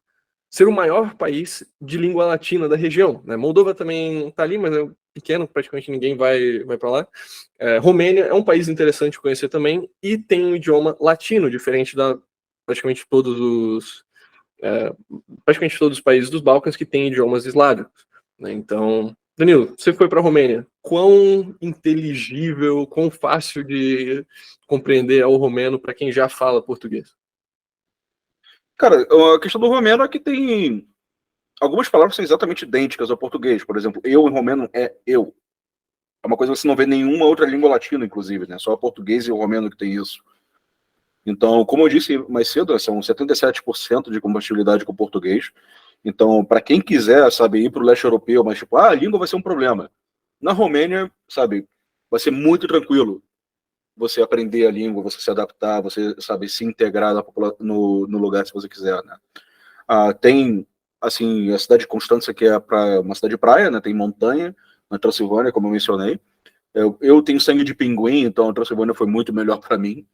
ser o maior país de língua latina da região. Né? Moldova também está ali, mas é pequeno, praticamente ninguém vai para lá. Romênia é um país interessante de conhecer também e tem um idioma latino, diferente da praticamente praticamente todos os países dos Balcãs que têm idiomas eslávicos. Né? Então, Danilo, você foi para a Romênia. Quão inteligível, quão fácil de compreender é o romeno para quem já fala português? Cara, a questão do romeno é que tem algumas palavras que são exatamente idênticas ao português. Por exemplo, eu em romeno é eu. É uma coisa que você não vê em nenhuma outra língua latina, inclusive, né? Só o português e o romeno que tem isso. Então, como eu disse mais cedo, são 77% de compatibilidade com o português. Então, para quem quiser, sabe, ir para o leste europeu, mas tipo, a língua vai ser um problema. Na Romênia, sabe, vai ser muito tranquilo você aprender a língua, você se adaptar, você, sabe, se integrar no lugar se você quiser, né? Tem, assim, a cidade de Constança, que é uma cidade de praia, né? Tem montanha, na Transilvânia, como eu mencionei. Eu tenho sangue de pinguim, então a Transilvânia foi muito melhor para mim,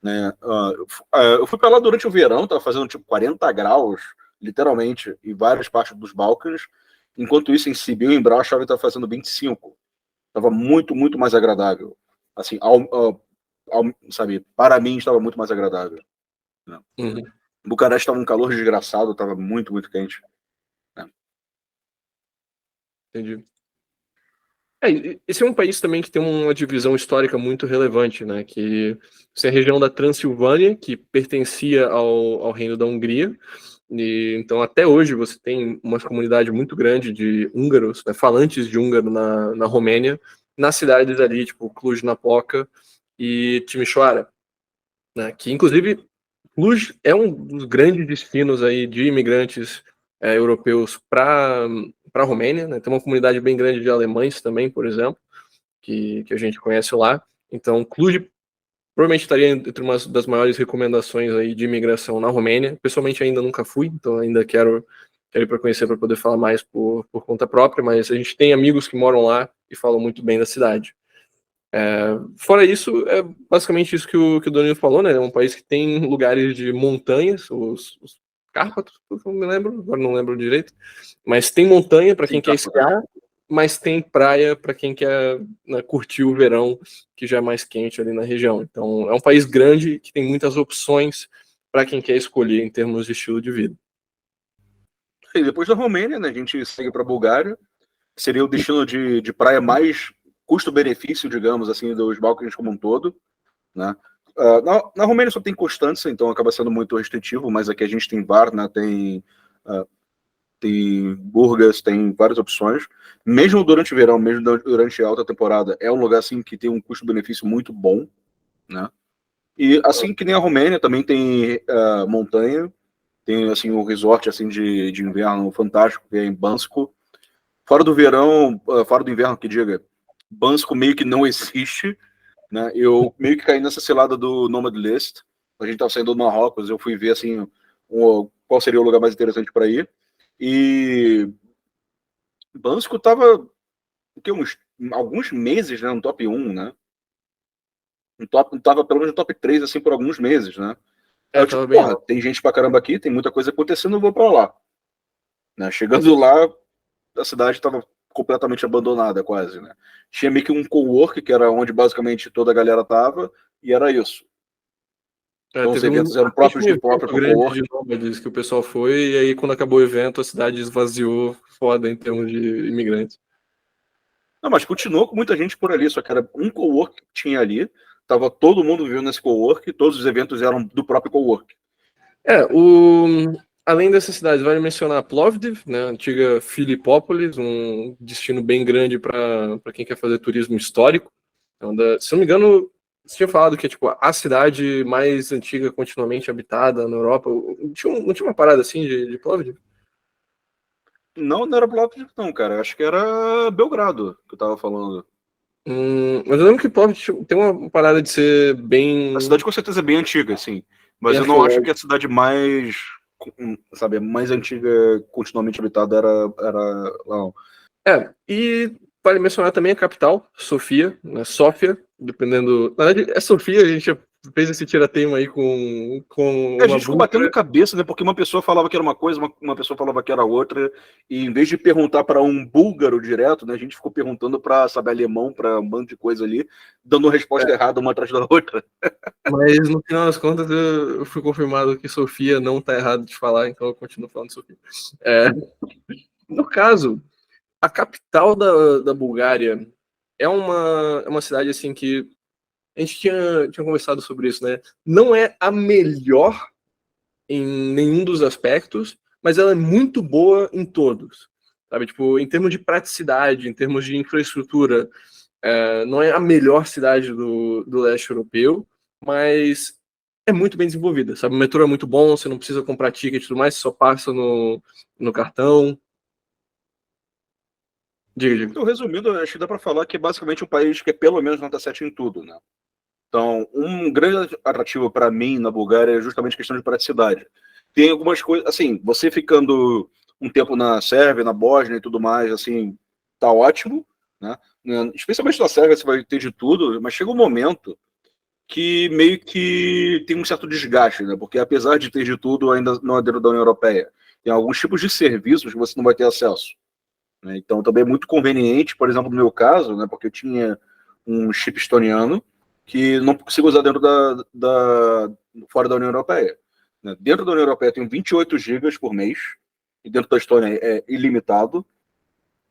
né? Eu fui para lá durante o verão, tava fazendo tipo 40 graus, literalmente, em várias partes dos Balcãs. Enquanto isso, em Sibiu, em Brasov, estava fazendo 25. Tava muito, muito mais agradável. Assim, sabe, para mim estava muito mais agradável, né? Uhum. Bucareste estava um calor desgraçado, estava muito, muito quente, né? Entendi. Esse é um país também que tem uma divisão histórica muito relevante, né? Que essa é a região da Transilvânia, que pertencia ao Reino da Hungria. E, então, até hoje, você tem uma comunidade muito grande de húngaros, né, falantes de húngaro na Romênia, nas cidades ali, tipo Cluj-Napoca e Timișoara, né? Que, inclusive, Cluj é um dos grandes destinos aí de imigrantes europeus para a Romênia, né? Tem uma comunidade bem grande de alemães também, por exemplo, que a gente conhece lá. Então, Cluj provavelmente estaria entre uma das maiores recomendações aí de imigração na Romênia. Pessoalmente ainda nunca fui, então ainda quero ir para conhecer para poder falar mais por conta própria, mas a gente tem amigos que moram lá e falam muito bem da cidade. Fora isso, é basicamente isso que o Danilo falou, né? É um país que tem lugares de montanhas, os Cárpatos, eu me lembro, agora não lembro direito, mas tem montanha para quem quer esquiar, mas tem praia para quem quer, né, curtir o verão, que já é mais quente ali na região. Então, é um país grande que tem muitas opções para quem quer escolher em termos de estilo de vida. E depois da Romênia, né, a gente segue para a Bulgária, seria o destino de praia mais custo-benefício, digamos assim, dos Balcãs como um todo, né? Na Romênia só tem Constança, então acaba sendo muito restritivo, mas aqui a gente tem Varna, tem Burgas, tem várias opções. Mesmo durante o verão, mesmo durante a alta temporada, é um lugar assim que tem um custo-benefício muito bom, né? E assim que nem a Romênia, também tem montanha, tem assim um resort assim de inverno fantástico, que é em Bansko. Fora do verão, fora do inverno, que diga, Bansko meio que não existe, né? Eu meio que caí nessa cilada do Nomad List. A gente estava saindo do Marrocos, eu fui ver assim qual seria o lugar mais interessante para ir. E Bansko estava alguns meses, né, no top 1, né? Tava pelo menos no top 3 assim por alguns meses, né? Eu tipo, porra, tem gente pra caramba aqui, tem muita coisa acontecendo, eu vou para lá, né? Chegando lá, a cidade estava completamente abandonada, quase, né? Tinha meio que um cowork, que era onde basicamente toda a galera tava, e era isso. Então os eventos eram próprios de próprio grande de nômades que o pessoal foi, e aí quando acabou o evento, a cidade esvaziou foda em termos de imigrantes. Não, mas continuou com muita gente por ali, só que era um cowork que tinha ali, tava todo mundo vivendo nesse cowork, todos os eventos eram do próprio cowork. Além dessas cidades, vale mencionar Plovdiv, né, a antiga Filipópolis, um destino bem grande para quem quer fazer turismo histórico. Então, se não me engano, você tinha falado que é tipo a cidade mais antiga continuamente habitada na Europa. Não tinha uma parada assim de Plovdiv? Não, não era Plovdiv, não, cara. Acho que era Belgrado que eu tava falando. Mas eu lembro que Plovdiv tem uma parada de ser bem. A cidade com certeza é bem antiga, sim. Mas bem eu não acho que a cidade mais, sabe, mais antiga continuamente habitada era lá, não. E vale mencionar também a capital, Sofia, né? Sófia, dependendo. Na verdade, é Sofia, a gente já fez esse tiratema aí com A uma gente ficou batendo cabeça, né? Porque uma pessoa falava que era uma coisa, uma pessoa falava que era outra, e em vez de perguntar para um búlgaro direto, né? A gente ficou perguntando para, sabe, alemão, para um monte de coisa ali, dando resposta errada uma atrás da outra. Mas no final das contas, eu fui confirmado que Sofia não tá errado de falar, então eu continuo falando Sofia. No caso, a capital da Bulgária é uma cidade assim que a gente tinha conversado sobre isso, né? Não é a melhor em nenhum dos aspectos, mas ela é muito boa em todos. Sabe, tipo, em termos de praticidade, em termos de infraestrutura, não é a melhor cidade do leste europeu, mas é muito bem desenvolvida, sabe? O metrô é muito bom, você não precisa comprar ticket e tudo mais, você só passa no cartão. Diga. Então, resumindo, acho que dá para falar que é basicamente um país que é pelo menos nota 7 em tudo, né? Então, um grande atrativo para mim na Bulgária é justamente a questão de praticidade. Tem algumas coisas, assim, você ficando um tempo na Sérvia, na Bósnia e tudo mais, assim, tá ótimo, né? Especialmente na Sérvia você vai ter de tudo, mas chega um momento que meio que tem um certo desgaste, né? Porque apesar de ter de tudo, ainda não é dentro da União Europeia. Tem alguns tipos de serviços que você não vai ter acesso, né? Então, também é muito conveniente, por exemplo, no meu caso, né? Porque eu tinha um chip estoniano que não consigo usar dentro fora da União Europeia, né? Dentro da União Europeia eu tenho 28 gigas por mês, e dentro da Estônia é ilimitado.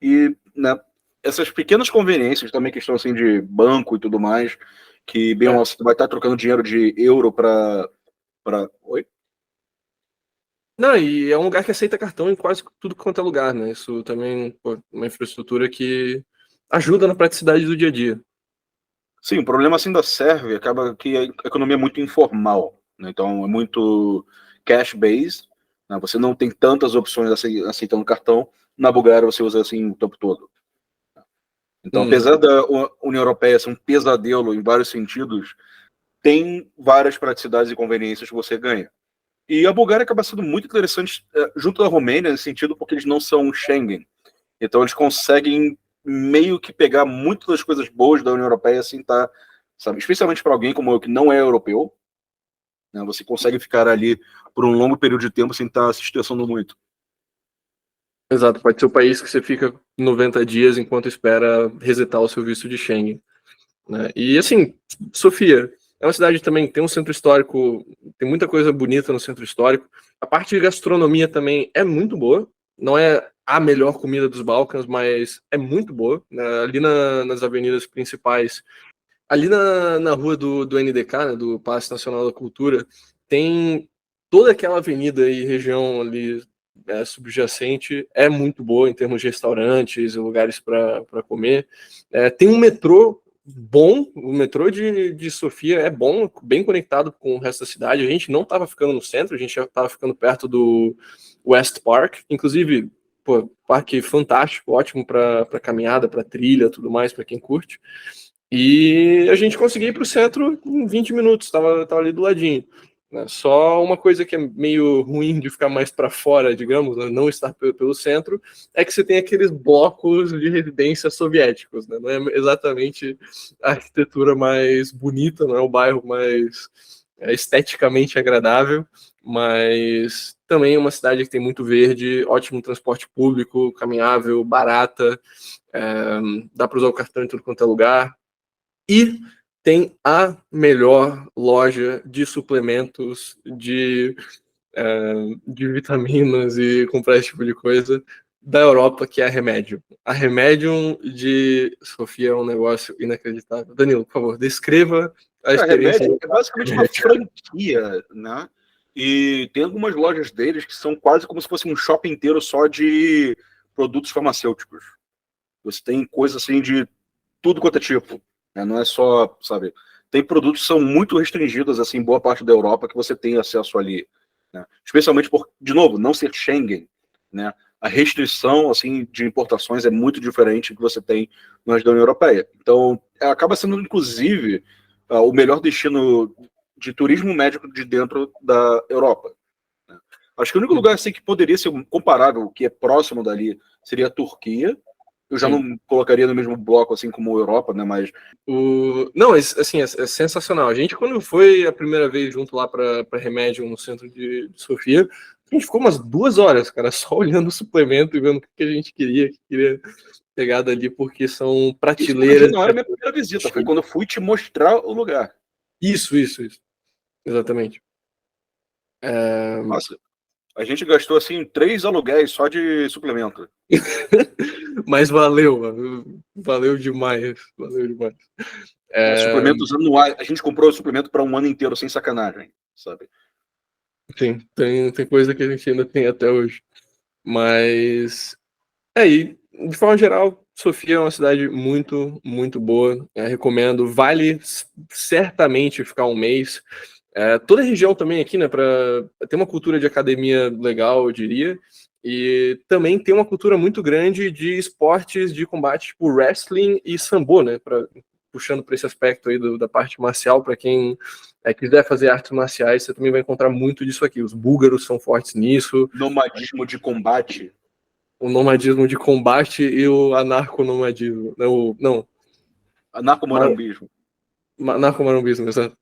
E, né, essas pequenas conveniências, também questão assim de banco e tudo mais, que bem você vai estar trocando dinheiro de euro para. Oi? Não, e é um lugar que aceita cartão em quase tudo quanto é lugar, né? Isso também é uma infraestrutura que ajuda na praticidade do dia a dia. Sim, o problema assim da Sérvia acaba que a economia é muito informal, né? Então é muito cash-based, né? Você não tem tantas opções aceitando cartão. Na Bulgária você usa assim o tempo todo. Então, apesar da União Europeia ser um pesadelo em vários sentidos, tem várias praticidades e conveniências que você ganha. E a Bulgária acaba sendo muito interessante junto da Romênia, nesse sentido, porque eles não são Schengen. Então, eles conseguem meio que pegar muitas das coisas boas da União Europeia, assim, tá, sabe? Especialmente para alguém como eu, que não é europeu, né? Você consegue ficar ali por um longo período de tempo sem estar se estressando muito. Exato, pode ser o país que você fica 90 dias enquanto espera resetar o seu visto de Schengen, né? E assim, Sofia é uma cidade também tem um centro histórico, tem muita coisa bonita no centro histórico. A parte de gastronomia também é muito boa. Não é a melhor comida dos Balcãs, mas é muito boa, né? Ali nas avenidas principais, ali na rua do NDK, né, do Palácio Nacional da Cultura, tem toda aquela avenida e região ali subjacente é muito boa em termos de restaurantes e lugares para comer. Tem um metrô bom, o metrô de Sofia é bom, bem conectado com o resto da cidade. A gente não estava ficando no centro, a gente já estava ficando perto do West Park, inclusive, pô, parque fantástico, ótimo para caminhada, para trilha, tudo mais, para quem curte. E a gente conseguiu ir para o centro em 20 minutos, estava ali do ladinho. Né? Só uma coisa que é meio ruim de ficar mais para fora, digamos, né? Não estar pelo centro, é que você tem aqueles blocos de residência soviéticos. Né? Não é exatamente a arquitetura mais bonita, não é o bairro mais esteticamente agradável, mas também é uma cidade que tem muito verde, ótimo transporte público, caminhável, barata, dá para usar o cartão em tudo quanto é lugar. E tem a melhor loja de suplementos, de vitaminas e comprar esse tipo de coisa da Europa, que é a Remedium. A Remedium de Sofia é um negócio inacreditável. Danilo, por favor, descreva a A experiência. Remédio é basicamente uma franquia, né? E tem algumas lojas deles que são quase como se fosse um shopping inteiro só de produtos farmacêuticos. Você tem coisa assim de tudo quanto é tipo, né? Não é só, sabe? Tem produtos que são muito restringidos assim em boa parte da Europa que você tem acesso ali, né? Especialmente por, de novo, não ser Schengen, né? A restrição assim de importações é muito diferente do que você tem nas da União Europeia. Então, acaba sendo inclusive o melhor destino de turismo médico de dentro da Europa, né? Acho que o único lugar assim que poderia ser comparável, que é próximo dali, seria a Turquia. Eu já Sim. não colocaria no mesmo bloco assim como a Europa, né? Mas Não, assim, é sensacional. A gente, quando foi a primeira vez junto lá para Remédio no centro de Sofia, a gente ficou umas 2 horas, cara, só olhando o suplemento e vendo o que a gente queria pegar dali, porque são isso inclusive prateleiras. não era a minha primeira visita, foi quando eu fui te mostrar o lugar. Isso. Exatamente. É... Nossa, a gente gastou assim 3 aluguéis só de suplemento. Mas valeu, mano. Valeu demais. Valeu demais. Suplementos anuais. A gente comprou o suplemento para um ano inteiro, sem sacanagem, sabe? Sim, tem coisa que a gente ainda tem até hoje. Mas e de forma geral, Sofia é uma cidade muito, muito boa. Recomendo. Vale certamente ficar um mês. Toda a região também aqui, né, tem uma cultura de academia legal, eu diria, e também tem uma cultura muito grande de esportes de combate, tipo wrestling e sambo, né, puxando para esse aspecto aí da parte marcial, para quem quiser fazer artes marciais, você também vai encontrar muito disso aqui. Os búlgaros são fortes nisso. Nomadismo de combate. O nomadismo de combate e o anarconomadismo. Não. Anarcomonambismo. Anarcomarumbismo, exato.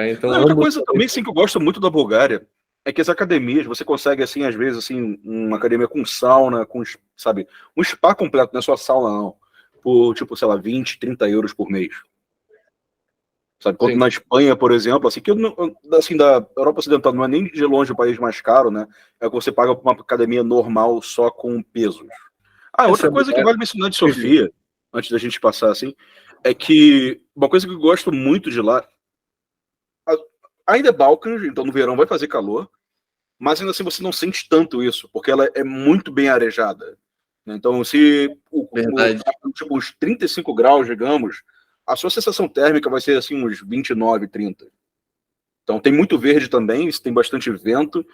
Então, Outra ambos. coisa também, sim, que eu gosto muito da Bulgária é que as academias, você consegue, assim, às vezes, assim, uma academia com sauna, com, sabe, um spa completo, não é só sauna, não. Por, tipo, sei lá, 20, 30 euros por mês. Sabe, quanto Sim. na Espanha, por exemplo, assim, que assim, da Europa Ocidental não é nem de longe o país mais caro, né? É que você paga uma academia normal só com pesos. Outra coisa que vale mencionar de Sofia, antes da gente passar assim, é que uma coisa que eu gosto muito de lá, ainda é Balcãs, então no verão vai fazer calor, mas ainda assim você não sente tanto isso, porque ela é muito bem arejada. Então, se Verdade. tipo, uns 35 graus, digamos, a sua sensação térmica vai ser assim uns 29, 30. Então tem muito verde também, tem bastante vento,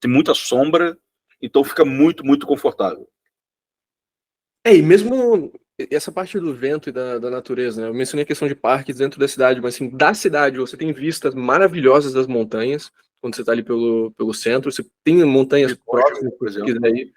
tem muita sombra, então fica muito, muito confortável. E mesmo essa parte do vento e da natureza, né? Eu mencionei a questão de parques dentro da cidade, mas assim, da cidade você tem vistas maravilhosas das montanhas, quando você está ali pelo centro, você tem montanhas próximas, Por se você exemplo. quiser ir.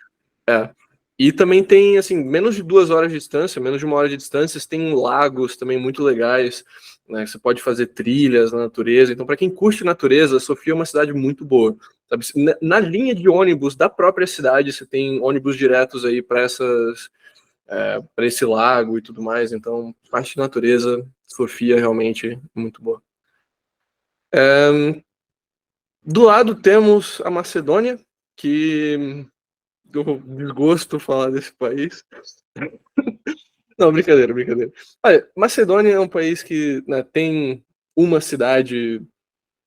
E também tem, assim, menos de 2 horas de distância, menos de 1 hora de distância, tem lagos também muito legais, né? Você pode fazer trilhas na natureza. Então, para quem curte natureza, Sofia é uma cidade muito boa. Sabe? Na linha de ônibus da própria cidade, você tem ônibus diretos aí para esse lago e tudo mais. Então, parte de natureza, Sofia realmente é muito boa. Do lado temos a Macedônia, que eu desgosto falar desse país. Não, brincadeira, brincadeira. Olha, Macedônia é um país que, né, tem uma cidade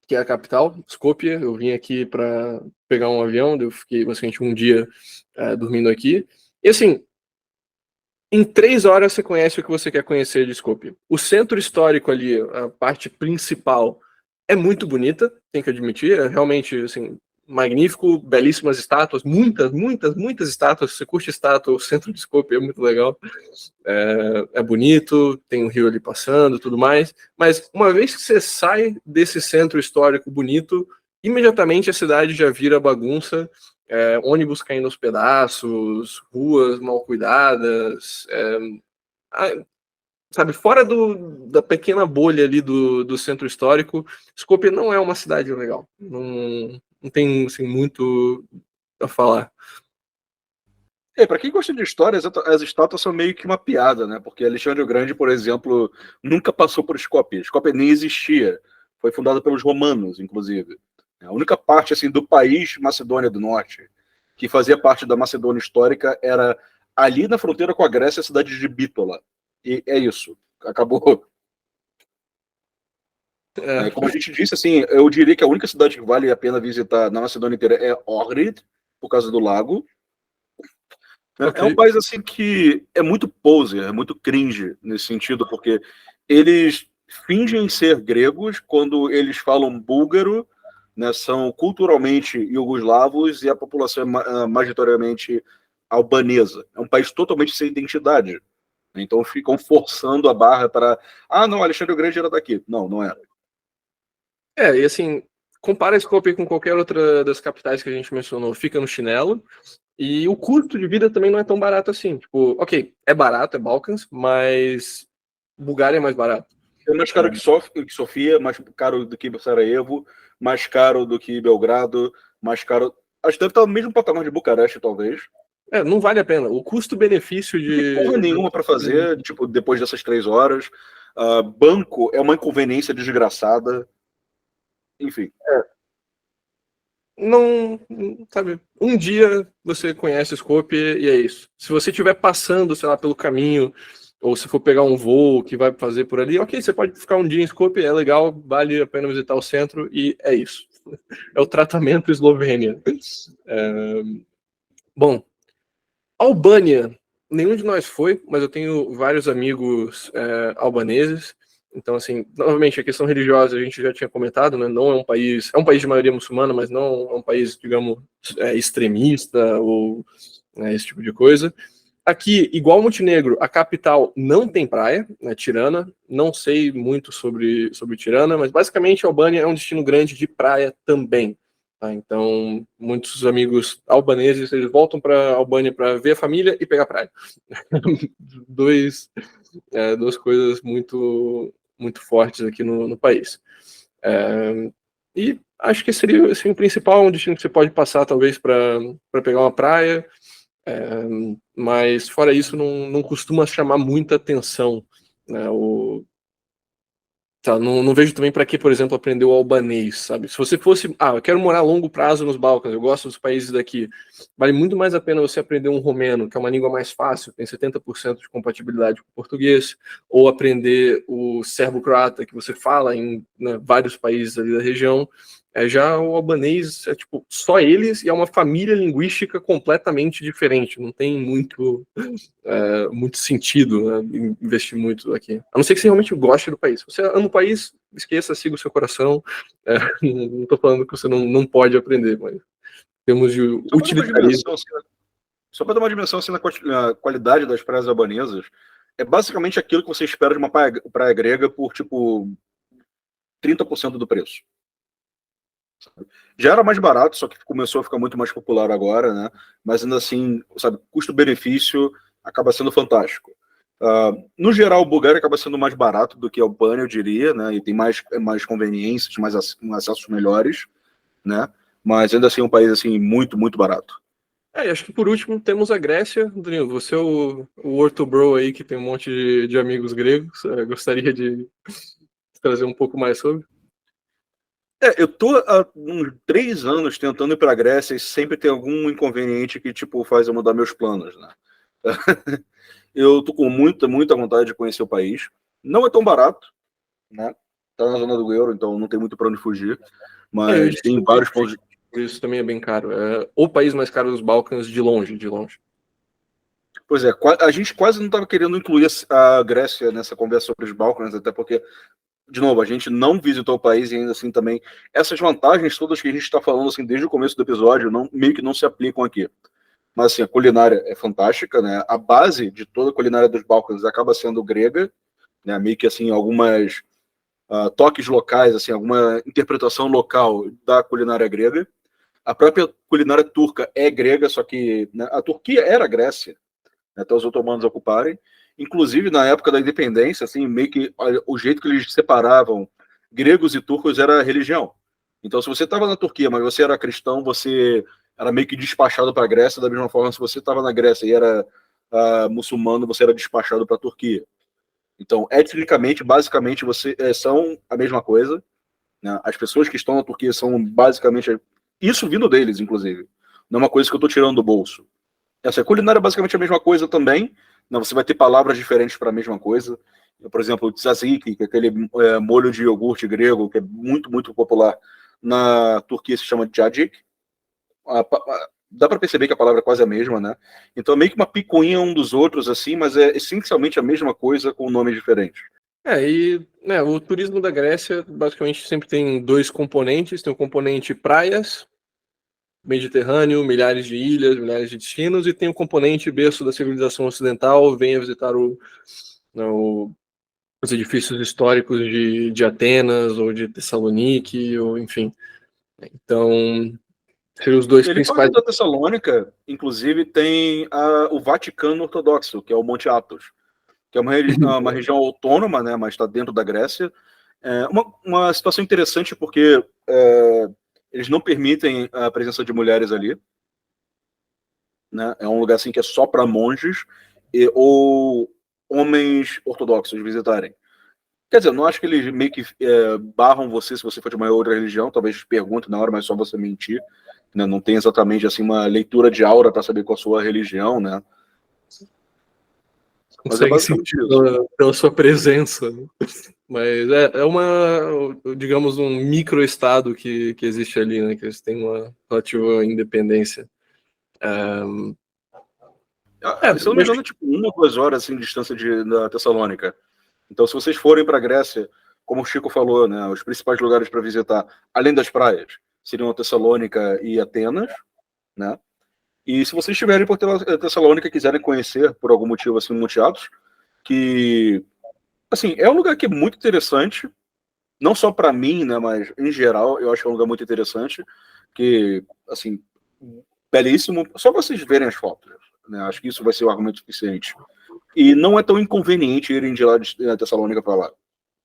que é a capital, Skopje. Eu vim aqui para pegar um avião, eu fiquei basicamente um dia dormindo aqui. E assim, em 3 horas você conhece o que você quer conhecer de Skopje. O centro histórico ali, a parte principal, é muito bonita, tem que admitir. É realmente, assim, magnífico, belíssimas estátuas, muitas, muitas, muitas estátuas. Se você curte estátua, o centro de Skopje é muito legal. É bonito, tem um rio ali passando, tudo mais. Mas uma vez que você sai desse centro histórico bonito, imediatamente a cidade já vira bagunça. Ônibus caindo aos pedaços, ruas mal cuidadas, sabe, fora da pequena bolha ali do centro histórico, Skopje não é uma cidade legal. Não tem assim, muito a falar. Para quem gosta de história, as estátuas são meio que uma piada, né? Porque Alexandre o Grande, por exemplo, nunca passou por Skopje. Skopje nem existia. Foi fundada pelos romanos, inclusive. A única parte assim do país Macedônia do Norte que fazia parte da Macedônia histórica era ali na fronteira com a Grécia, a cidade de Bítola. E é isso. Acabou. Como a gente disse, assim, eu diria que a única cidade que vale a pena visitar na Macedônia inteira é Ohrid, por causa do lago. É um país assim que é muito poser, é muito cringe nesse sentido, porque eles fingem ser gregos quando eles falam búlgaro, né, são culturalmente iugoslavos e a população é majoritariamente albanesa. É um país totalmente sem identidade. Então ficam forçando a barra para não, Alexandre o Grande era daqui. Não, não era. E assim, compara Skopje com qualquer outra das capitais que a gente mencionou, fica no chinelo. E o custo de vida também não é tão barato assim. Tipo, ok, é barato, é Balkans, mas Bulgária é mais barato. É mais caro que Sofia, mais caro do que Sarajevo, mais caro do que Belgrado, mais caro. Acho que deve estar no mesmo patamar de Bucareste, talvez. Não vale a pena. O custo-benefício Não tem porra nenhuma para fazer, tipo, depois dessas 3 horas. Banco é uma inconveniência desgraçada. Enfim. Não, sabe, um dia você conhece Skopje e é isso. Se você estiver passando, sei lá, pelo caminho, ou se for pegar um voo que vai fazer por ali, ok, você pode ficar um dia em Skopje, é legal, vale a pena visitar o centro e é isso. É o tratamento Eslovênia. Bom, Albânia, nenhum de nós foi, mas eu tenho vários amigos albaneses Então, assim, novamente, a questão religiosa a gente já tinha comentado, né? Não é um país de maioria muçulmana, mas não é um país, digamos, extremista ou esse tipo de coisa. Aqui, igual Montenegro, a capital não tem praia, né, Tirana. Não sei muito sobre Tirana, mas basicamente a Albânia é um destino grande de praia também. Tá? Então, muitos amigos albaneses eles voltam para a Albânia para ver a família e pegar praia. Duas coisas muito fortes aqui no país. E acho que seria assim, o principal, um destino que você pode passar, talvez, para pegar uma praia. Mas fora isso, não costuma chamar muita atenção, né? Não vejo também para que, por exemplo, aprender o albanês, sabe? Se você fosse, eu quero morar a longo prazo nos Balcãs, eu gosto dos países daqui, vale muito mais a pena você aprender um romeno, que é uma língua mais fácil, tem 70% de compatibilidade com o português, ou aprender o serbo-croata, que você fala em, né, vários países ali da região. Já o albanês é tipo só eles e é uma família linguística completamente diferente, não tem muito sentido, né, investir muito aqui. A não ser que você realmente goste do país. Se você ama o país, esqueça, siga o seu coração. Não estou falando que você não pode aprender, mas temos de utilitarismo. Só para dar uma dimensão assim, na qualidade das praias albanesas, é basicamente aquilo que você espera de uma praia grega por, tipo, 30% do preço. Já era mais barato, só que começou a ficar muito mais popular agora, né? Mas ainda assim, sabe, custo-benefício acaba sendo fantástico. No geral, o Bulgária acaba sendo mais barato do que a Albânia, eu diria, né? E tem mais conveniências, mais acessos melhores, né? Mas ainda assim é um país assim muito, muito barato. Acho que por último temos a Grécia. Danilo, você é o orthobro aí que tem um monte de amigos gregos. Gostaria de trazer um pouco mais sobre? Eu tô há uns 3 anos tentando ir para a Grécia e sempre tem algum inconveniente que, tipo, faz eu mudar meus planos, né? Eu tô com muita, muita vontade de conhecer o país. Não é tão barato, né? Tá na zona do euro, então não tem muito para onde fugir. Mas tem vários pontos. Isso também é bem caro. É o país mais caro dos Balcãs de longe, de longe. Pois é, a gente quase não estava querendo incluir a Grécia nessa conversa sobre os Balcãs, até porque, de novo, a gente não visitou o país e ainda assim também essas vantagens todas que a gente está falando assim desde o começo do episódio meio que não se aplicam aqui. Mas assim, a culinária é fantástica, né? A base de toda a culinária dos Balcãs acaba sendo grega, né? Meio que assim algumas toques locais, assim, alguma interpretação local da culinária grega. A própria culinária turca é grega, só que, né, a Turquia era a Grécia, né, até os otomanos ocuparem. Inclusive, na época da independência, assim, meio que o jeito que eles separavam gregos e turcos era a religião. Então, se você estava na Turquia, mas você era cristão, você era meio que despachado para a Grécia, da mesma forma, se você estava na Grécia e era muçulmano, você era despachado para a Turquia. Então, etnicamente, basicamente, são a mesma coisa, né? As pessoas que estão na Turquia são basicamente... Isso vindo deles, inclusive. Não é uma coisa que eu estou tirando do bolso. Essa culinária é basicamente a mesma coisa também. Né? Você vai ter palavras diferentes para a mesma coisa. Por exemplo, tzatziki, que é aquele molho de iogurte grego, que é muito, muito popular. Na Turquia se chama cacik. Dá para perceber que a palavra é quase a mesma, né? Então é meio que uma picuinha um dos outros, assim, mas é essencialmente a mesma coisa com nomes diferentes. O turismo da Grécia basicamente sempre tem dois componentes. Tem o componente praias, Mediterrâneo, milhares de ilhas, milhares de destinos, e tem o componente berço da civilização ocidental, venha visitar os edifícios históricos de Atenas ou de Tessalonique, ou enfim. Então, seriam os dois principais. Da Tessalônica, inclusive, tem o Vaticano Ortodoxo, que é o Monte Athos, que é uma região autônoma, né, mas está dentro da Grécia. É uma situação interessante porque eles não permitem a presença de mulheres ali. Né? É um lugar assim que é só para monges ou homens ortodoxos visitarem. Quer dizer, eu não acho que eles meio que barram você se você for de uma outra religião, talvez pergunte na hora, mas só você mentir. Né? Não tem exatamente assim uma leitura de aura para saber qual a sua religião, né? Mas é basicamente isso. Pela sua presença. Mas digamos, um microestado que existe ali, né? Que eles têm uma relativa independência. Se eu não me engano, tipo 1 ou 2 horas assim, de distância da Tessalônica. Então, se vocês forem para a Grécia, como o Chico falou, né, os principais lugares para visitar, além das praias, seriam Tessalônica e Atenas, né? E se vocês estiverem por Tessalônica e quiserem conhecer, por algum motivo, assim, Montiatos, que, assim, é um lugar que é muito interessante, não só para mim, né, mas em geral, eu acho que é um lugar muito interessante, que, assim, belíssimo, só vocês verem as fotos, né? Acho que isso vai ser o argumento suficiente. E não é tão inconveniente irem de lá de Tessalônica para lá.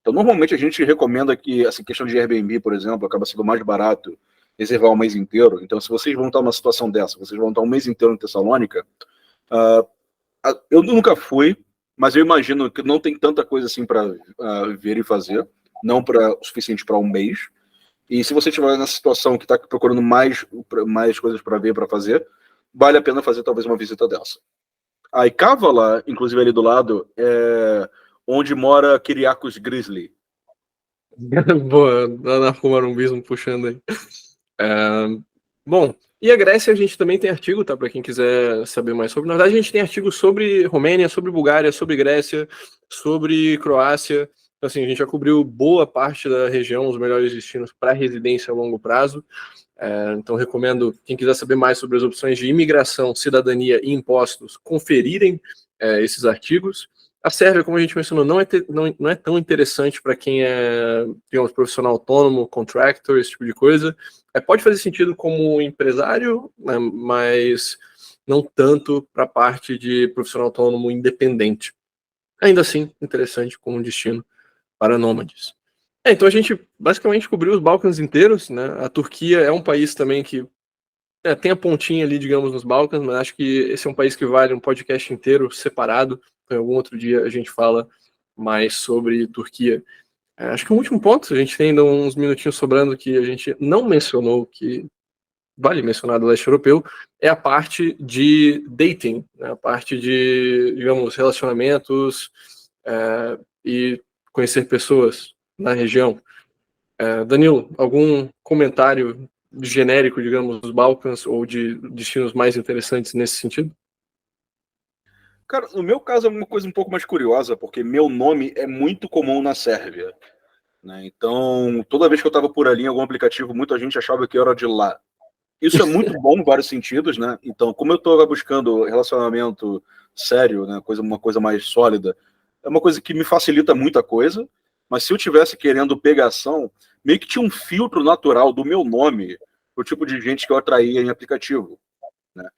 Então, normalmente a gente recomenda que essa questão de Airbnb, por exemplo, acaba sendo mais barato reservar um mês inteiro. Então, se vocês vão estar numa situação dessa, vocês vão estar um mês inteiro em Tessalônica, eu nunca fui, mas eu imagino que não tem tanta coisa assim para ver e fazer, não para o suficiente para um mês. E se você estiver nessa situação que está procurando mais coisas para ver, para fazer, vale a pena fazer talvez uma visita dessa. A Ikavala, inclusive ali do lado, é onde mora Kyriakos Grizzly. Boa, anarcomarumbismo puxando aí. Bom, e a Grécia a gente também tem artigo, tá? Para quem quiser saber mais sobre. Na verdade, a gente tem artigos sobre Romênia, sobre Bulgária, sobre Grécia, sobre Croácia. Então, assim, a gente já cobriu boa parte da região, os melhores destinos para residência a longo prazo. Então, recomendo, quem quiser saber mais sobre as opções de imigração, cidadania e impostos, conferirem esses artigos. A Sérvia, como a gente mencionou, não é tão interessante para quem é, digamos, profissional autônomo, contractor, esse tipo de coisa. Pode fazer sentido como empresário, né, mas não tanto para a parte de profissional autônomo independente. Ainda assim, interessante como destino para nômades. Então a gente basicamente cobriu os Balcãs inteiros, né? A Turquia é um país também que tem a pontinha ali, digamos, nos Balcãs, mas acho que esse é um país que vale um podcast inteiro separado. Então, algum outro dia a gente fala mais sobre Turquia. Acho que o último ponto, a gente tem ainda uns minutinhos sobrando que a gente não mencionou, que vale mencionar do leste europeu, é a parte de dating, né? A parte de, digamos, relacionamentos e conhecer pessoas na região. Danilo, algum comentário genérico, digamos, dos Balcãs ou de destinos mais interessantes nesse sentido? Cara, no meu caso é uma coisa um pouco mais curiosa, porque meu nome é muito comum na Sérvia, né? Então, toda vez que eu estava por ali em algum aplicativo, muita gente achava que eu era de lá. Isso é muito bom em vários sentidos, né? Então, como eu estou buscando relacionamento sério, né, uma coisa mais sólida, é uma coisa que me facilita muita coisa, mas se eu tivesse querendo pegação, meio que tinha um filtro natural do meu nome, o tipo de gente que eu atraía em aplicativo, né?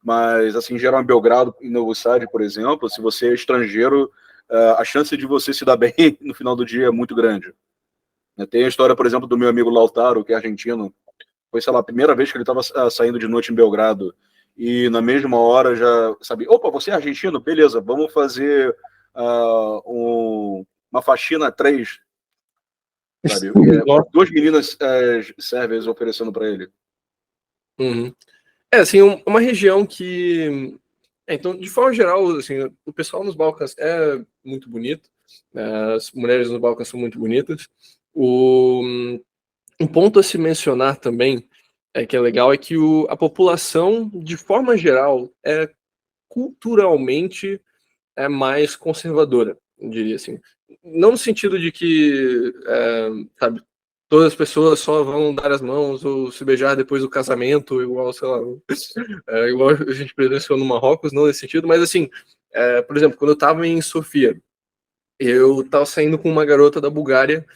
Mas, assim, em geral, em Belgrado, em Novo Sad, por exemplo, se você é estrangeiro, a chance de você se dar bem no final do dia é muito grande. Tem a história, por exemplo, do meu amigo Lautaro, que é argentino. Foi, sei lá, a primeira vez que ele estava saindo de noite em Belgrado. E na mesma hora já sabia, opa, você é argentino? Beleza, vamos fazer uma faxina 3, sabe? Duas meninas sérvias oferecendo para ele. Uhum. Assim, uma região que... então, de forma geral, assim, o pessoal nos Balcãs é muito bonito, né? As mulheres nos Balcãs são muito bonitas. Um ponto a se mencionar também, que é legal, é que a população, de forma geral, é culturalmente mais conservadora, eu diria assim. Não no sentido de que, sabe, todas as pessoas só vão dar as mãos ou se beijar depois do casamento, igual, sei lá, igual a gente presenciou no Marrocos, não nesse sentido, mas assim, por exemplo, quando eu estava em Sofia, eu estava saindo com uma garota da Bulgária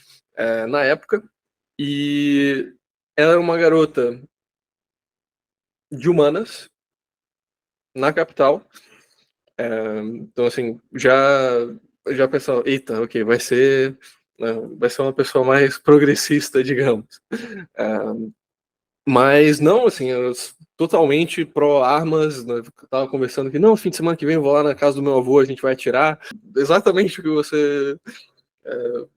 na época, e ela era uma garota de humanas, na capital. Então, assim, já pensava, eita, ok, vai ser uma pessoa mais progressista, digamos. Mas não, assim, eu totalmente pró-armas, né? Eu tava conversando que, não, fim de semana que vem eu vou lá na casa do meu avô, a gente vai atirar. Exatamente o que você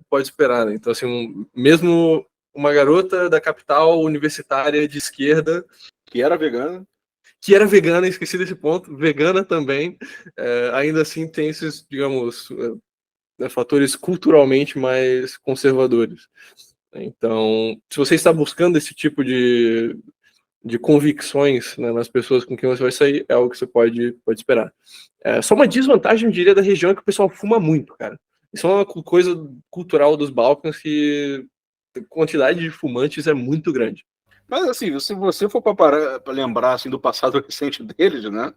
pode esperar, né? Então, assim, mesmo uma garota da capital universitária de esquerda, Que era vegana. que era vegana, esqueci desse ponto, vegana também, ainda assim tem esses, digamos, fatores culturalmente mais conservadores. Então, se você está buscando esse tipo de convicções, né, nas pessoas com quem você vai sair, é algo que você pode esperar. Só uma desvantagem, eu diria, da região é que o pessoal fuma muito, cara. Isso é uma coisa cultural dos Balcãs que a quantidade de fumantes é muito grande. Mas assim, se você for para lembrar assim, do passado recente deles, né?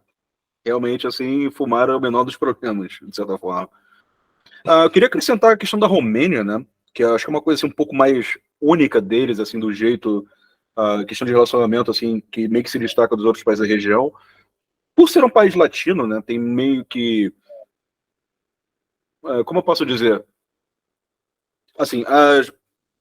Realmente, assim, fumar é o menor dos problemas, de certa forma. Eu queria acrescentar a questão da Romênia, né? Que eu acho que é uma coisa assim, um pouco mais única deles, assim, do jeito, a questão de relacionamento, assim, que meio que se destaca dos outros países da região. Por ser um país latino, né? Tem meio que, como eu posso dizer, assim, as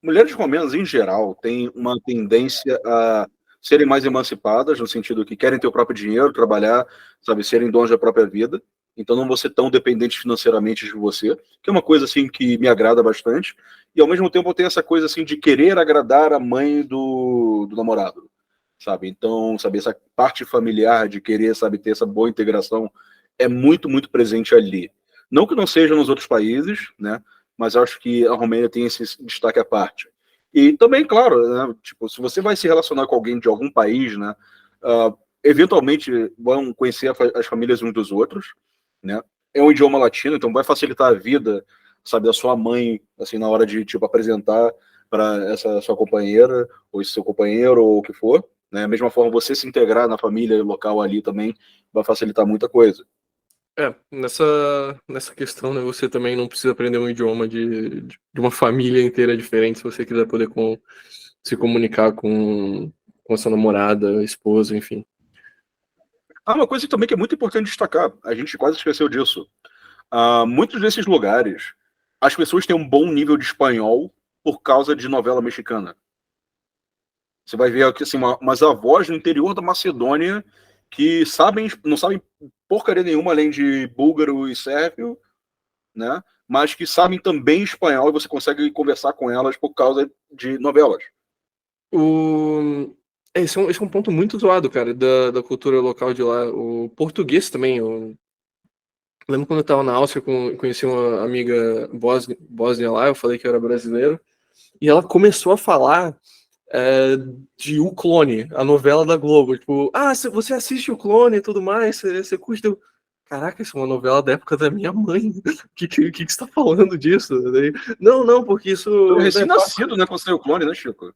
mulheres romenas em geral têm uma tendência a serem mais emancipadas, no sentido que querem ter o próprio dinheiro, trabalhar, sabe, serem donos da própria vida. Então não vou ser tão dependente financeiramente de você, que é uma coisa assim que me agrada bastante. E ao mesmo tempo eu tenho essa coisa assim de querer agradar a mãe do namorado, sabe? Então, sabe, essa parte familiar de querer, sabe, ter essa boa integração é muito, muito presente ali. Não que não seja nos outros países, né? Mas acho que a Romênia tem esse destaque à parte. E também, claro, né, tipo, se você vai se relacionar com alguém de algum país, né, eventualmente vão conhecer as famílias uns dos outros, né? É um idioma latino, então vai facilitar a vida, sabe, da sua mãe, assim, na hora de tipo apresentar para essa sua companheira ou esse seu companheiro ou o que for, né? Da mesma forma, você se integrar na família local ali também vai facilitar muita coisa. Nessa questão, né, você também não precisa aprender um idioma de uma família inteira diferente se você quiser poder se comunicar com a sua namorada, esposa, enfim. Uma coisa também que é muito importante destacar, a gente quase esqueceu disso. Muitos desses lugares, as pessoas têm um bom nível de espanhol por causa de novela mexicana. Você vai ver aqui assim, umas avós no interior da Macedônia que não sabem porcaria nenhuma além de búlgaro e sérvio, né? Mas que sabem também espanhol e você consegue conversar com elas por causa de novelas. Esse é um ponto muito zoado, cara, da cultura local de lá. O português também. Eu lembro quando eu tava na Áustria, conheci uma amiga bósnia lá, eu falei que eu era brasileiro, e ela começou a falar de O Clone, a novela da Globo. Tipo, você assiste O Clone e tudo mais, você curte. Caraca, isso é uma novela da época da minha mãe. O que você tá falando disso? Daí, não, porque Então, isso. recém-nascido, né, quando saiu o Clone, né, Chico?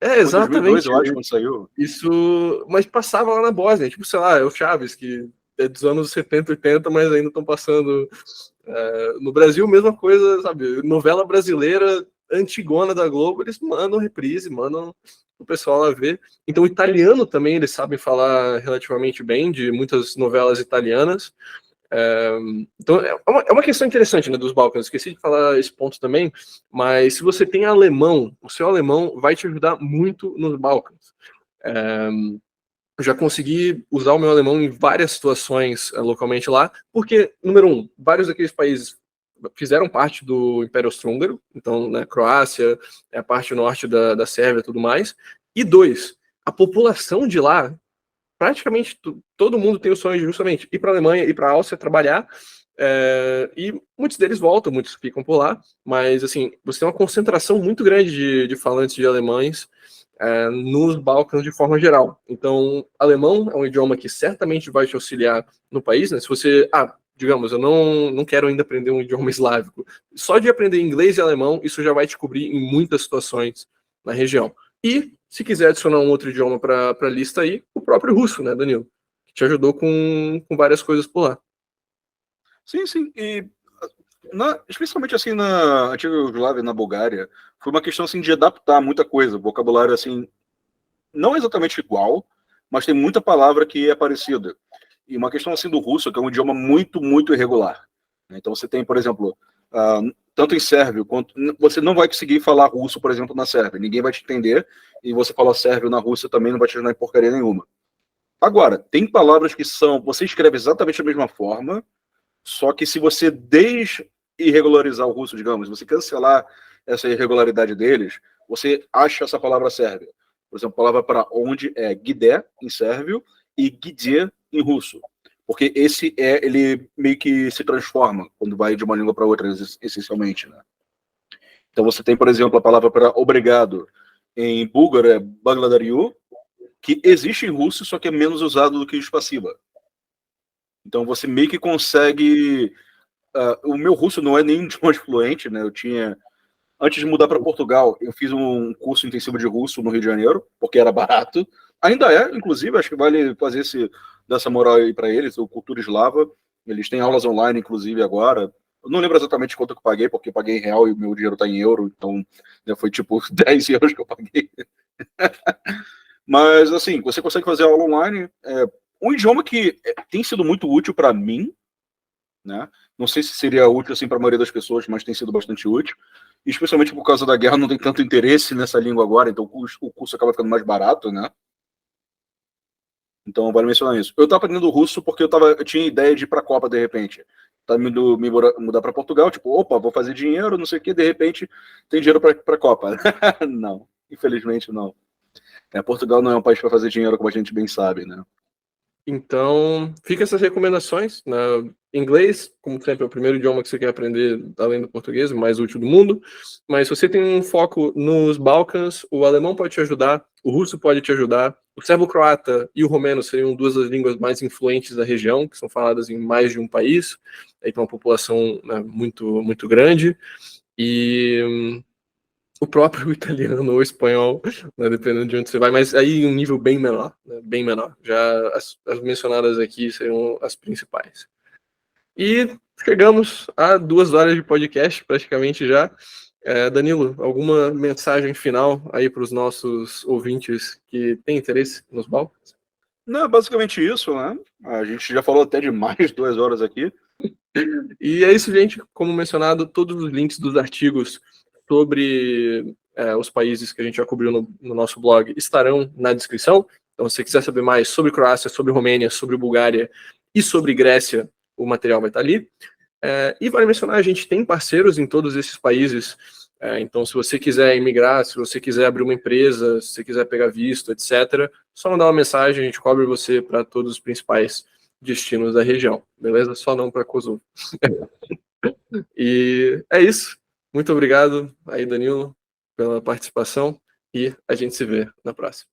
Foi em 2002, Exatamente. eu acho, quando saiu. Isso. Mas passava lá na Bósnia. Tipo, sei lá, é o Chaves, que é dos anos 70, 80, mas ainda estão passando. No Brasil, mesma coisa, sabe? Novela brasileira antigona da Globo, eles mandam reprise, mandam o pessoal lá ver. Então, o italiano também, eles sabem falar relativamente bem de muitas novelas italianas. Então, é uma questão interessante, né, dos Balcãs. Esqueci de falar esse ponto também, mas se você tem alemão, o seu alemão vai te ajudar muito nos Balcãs. Eu já consegui usar o meu alemão em várias situações localmente lá, porque, número um, vários daqueles países fizeram parte do Império Austro-Húngaro, então, né, Croácia, a parte norte da Sérvia e tudo mais. E dois, a população de lá, praticamente todo mundo tem o sonho de justamente ir para a Alemanha, ir para a Áustria, trabalhar, e muitos deles voltam, muitos ficam por lá, mas, assim, você tem uma concentração muito grande de falantes de alemães, nos Balcãs de forma geral. Então, alemão é um idioma que certamente vai te auxiliar no país, né? Se você, digamos, eu não quero ainda aprender um idioma eslávico. Só de aprender inglês e alemão, isso já vai te cobrir em muitas situações na região. E, se quiser adicionar um outro idioma para a lista aí, o próprio russo, né, Danilo? Que te ajudou com várias coisas por lá. Sim, sim. E especialmente assim na antiga Yugoslávia, na Bulgária, foi uma questão assim de adaptar muita coisa, vocabulário assim não exatamente igual, mas tem muita palavra que é parecida. E uma questão assim do russo, que é um idioma muito, muito irregular. Então você tem, por exemplo, tanto em sérvio quanto você não vai conseguir falar russo, por exemplo, na Sérvia. Ninguém vai te entender e você falar sérvio na Rússia também não vai te ajudar em porcaria nenhuma. Agora, tem palavras que você escreve exatamente da mesma forma, só que se você desirregularizar o russo, digamos, você cancelar essa irregularidade deles, você acha essa palavra sérvia. Por exemplo, a palavra para onde é gide, em sérvio, e gide, em russo. Porque ele meio que se transforma quando vai de uma língua para outra, essencialmente, né? Então você tem, por exemplo, a palavra para obrigado em búlgaro é bagladariu, que existe em russo, só que é menos usado do que o spasiba. Então você meio que consegue o meu russo não é nem de longe fluente, né? Antes de mudar para Portugal, eu fiz um curso intensivo de russo no Rio de Janeiro, porque era barato. Ainda é, inclusive, acho que vale fazer dessa moral aí para eles, o Cultura Eslava. Eles têm aulas online, inclusive, agora. Eu não lembro exatamente quanto eu paguei, porque eu paguei em real e o meu dinheiro está em euro, então né, foi tipo 10 euros que eu paguei. Mas, assim, você consegue fazer aula online. Um idioma que tem sido muito útil para mim, né? Não sei se seria útil assim para a maioria das pessoas, mas tem sido bastante útil. E, especialmente por causa da guerra, não tem tanto interesse nessa língua agora, então o curso acaba ficando mais barato, né? Então vale mencionar isso. Eu estava aprendendo russo porque eu tinha ideia de ir para a Copa de repente. Tá mudar para Portugal, tipo, opa, vou fazer dinheiro, não sei o que, de repente tem dinheiro para a Copa. Não, infelizmente não. Portugal não é um país para fazer dinheiro, como a gente bem sabe, né? Então, fica essas recomendações. Inglês, como sempre, é o primeiro idioma que você quer aprender, além do português, o mais útil do mundo. Mas se você tem um foco nos Balcãs, o alemão pode te ajudar, o russo pode te ajudar, o serbo-croata e o romeno seriam duas das línguas mais influentes da região, que são faladas em mais de um país. Aí tem uma população, né, muito, muito grande. E o próprio italiano ou espanhol, né, dependendo de onde você vai, mas aí um nível bem menor, né, bem menor. Já as mencionadas aqui seriam as principais. E chegamos a 2 horas de podcast, praticamente já. Danilo, alguma mensagem final aí para os nossos ouvintes que têm interesse nos Balcãs? Não, é basicamente isso, né? A gente já falou até de mais 2 horas aqui. E é isso, gente. Como mencionado, todos os links dos artigos sobre os países que a gente já cobriu no nosso blog estarão na descrição. Então, se você quiser saber mais sobre Croácia, sobre Romênia, sobre Bulgária e sobre Grécia, o material vai estar ali. E vale mencionar, a gente tem parceiros em todos esses países. Então, se você quiser imigrar, se você quiser abrir uma empresa, se você quiser pegar visto, etc., só mandar uma mensagem, a gente cobre você para todos os principais destinos da região, beleza? Só não para Kosovo. E é isso. Muito obrigado aí, Danilo, pela participação e a gente se vê na próxima.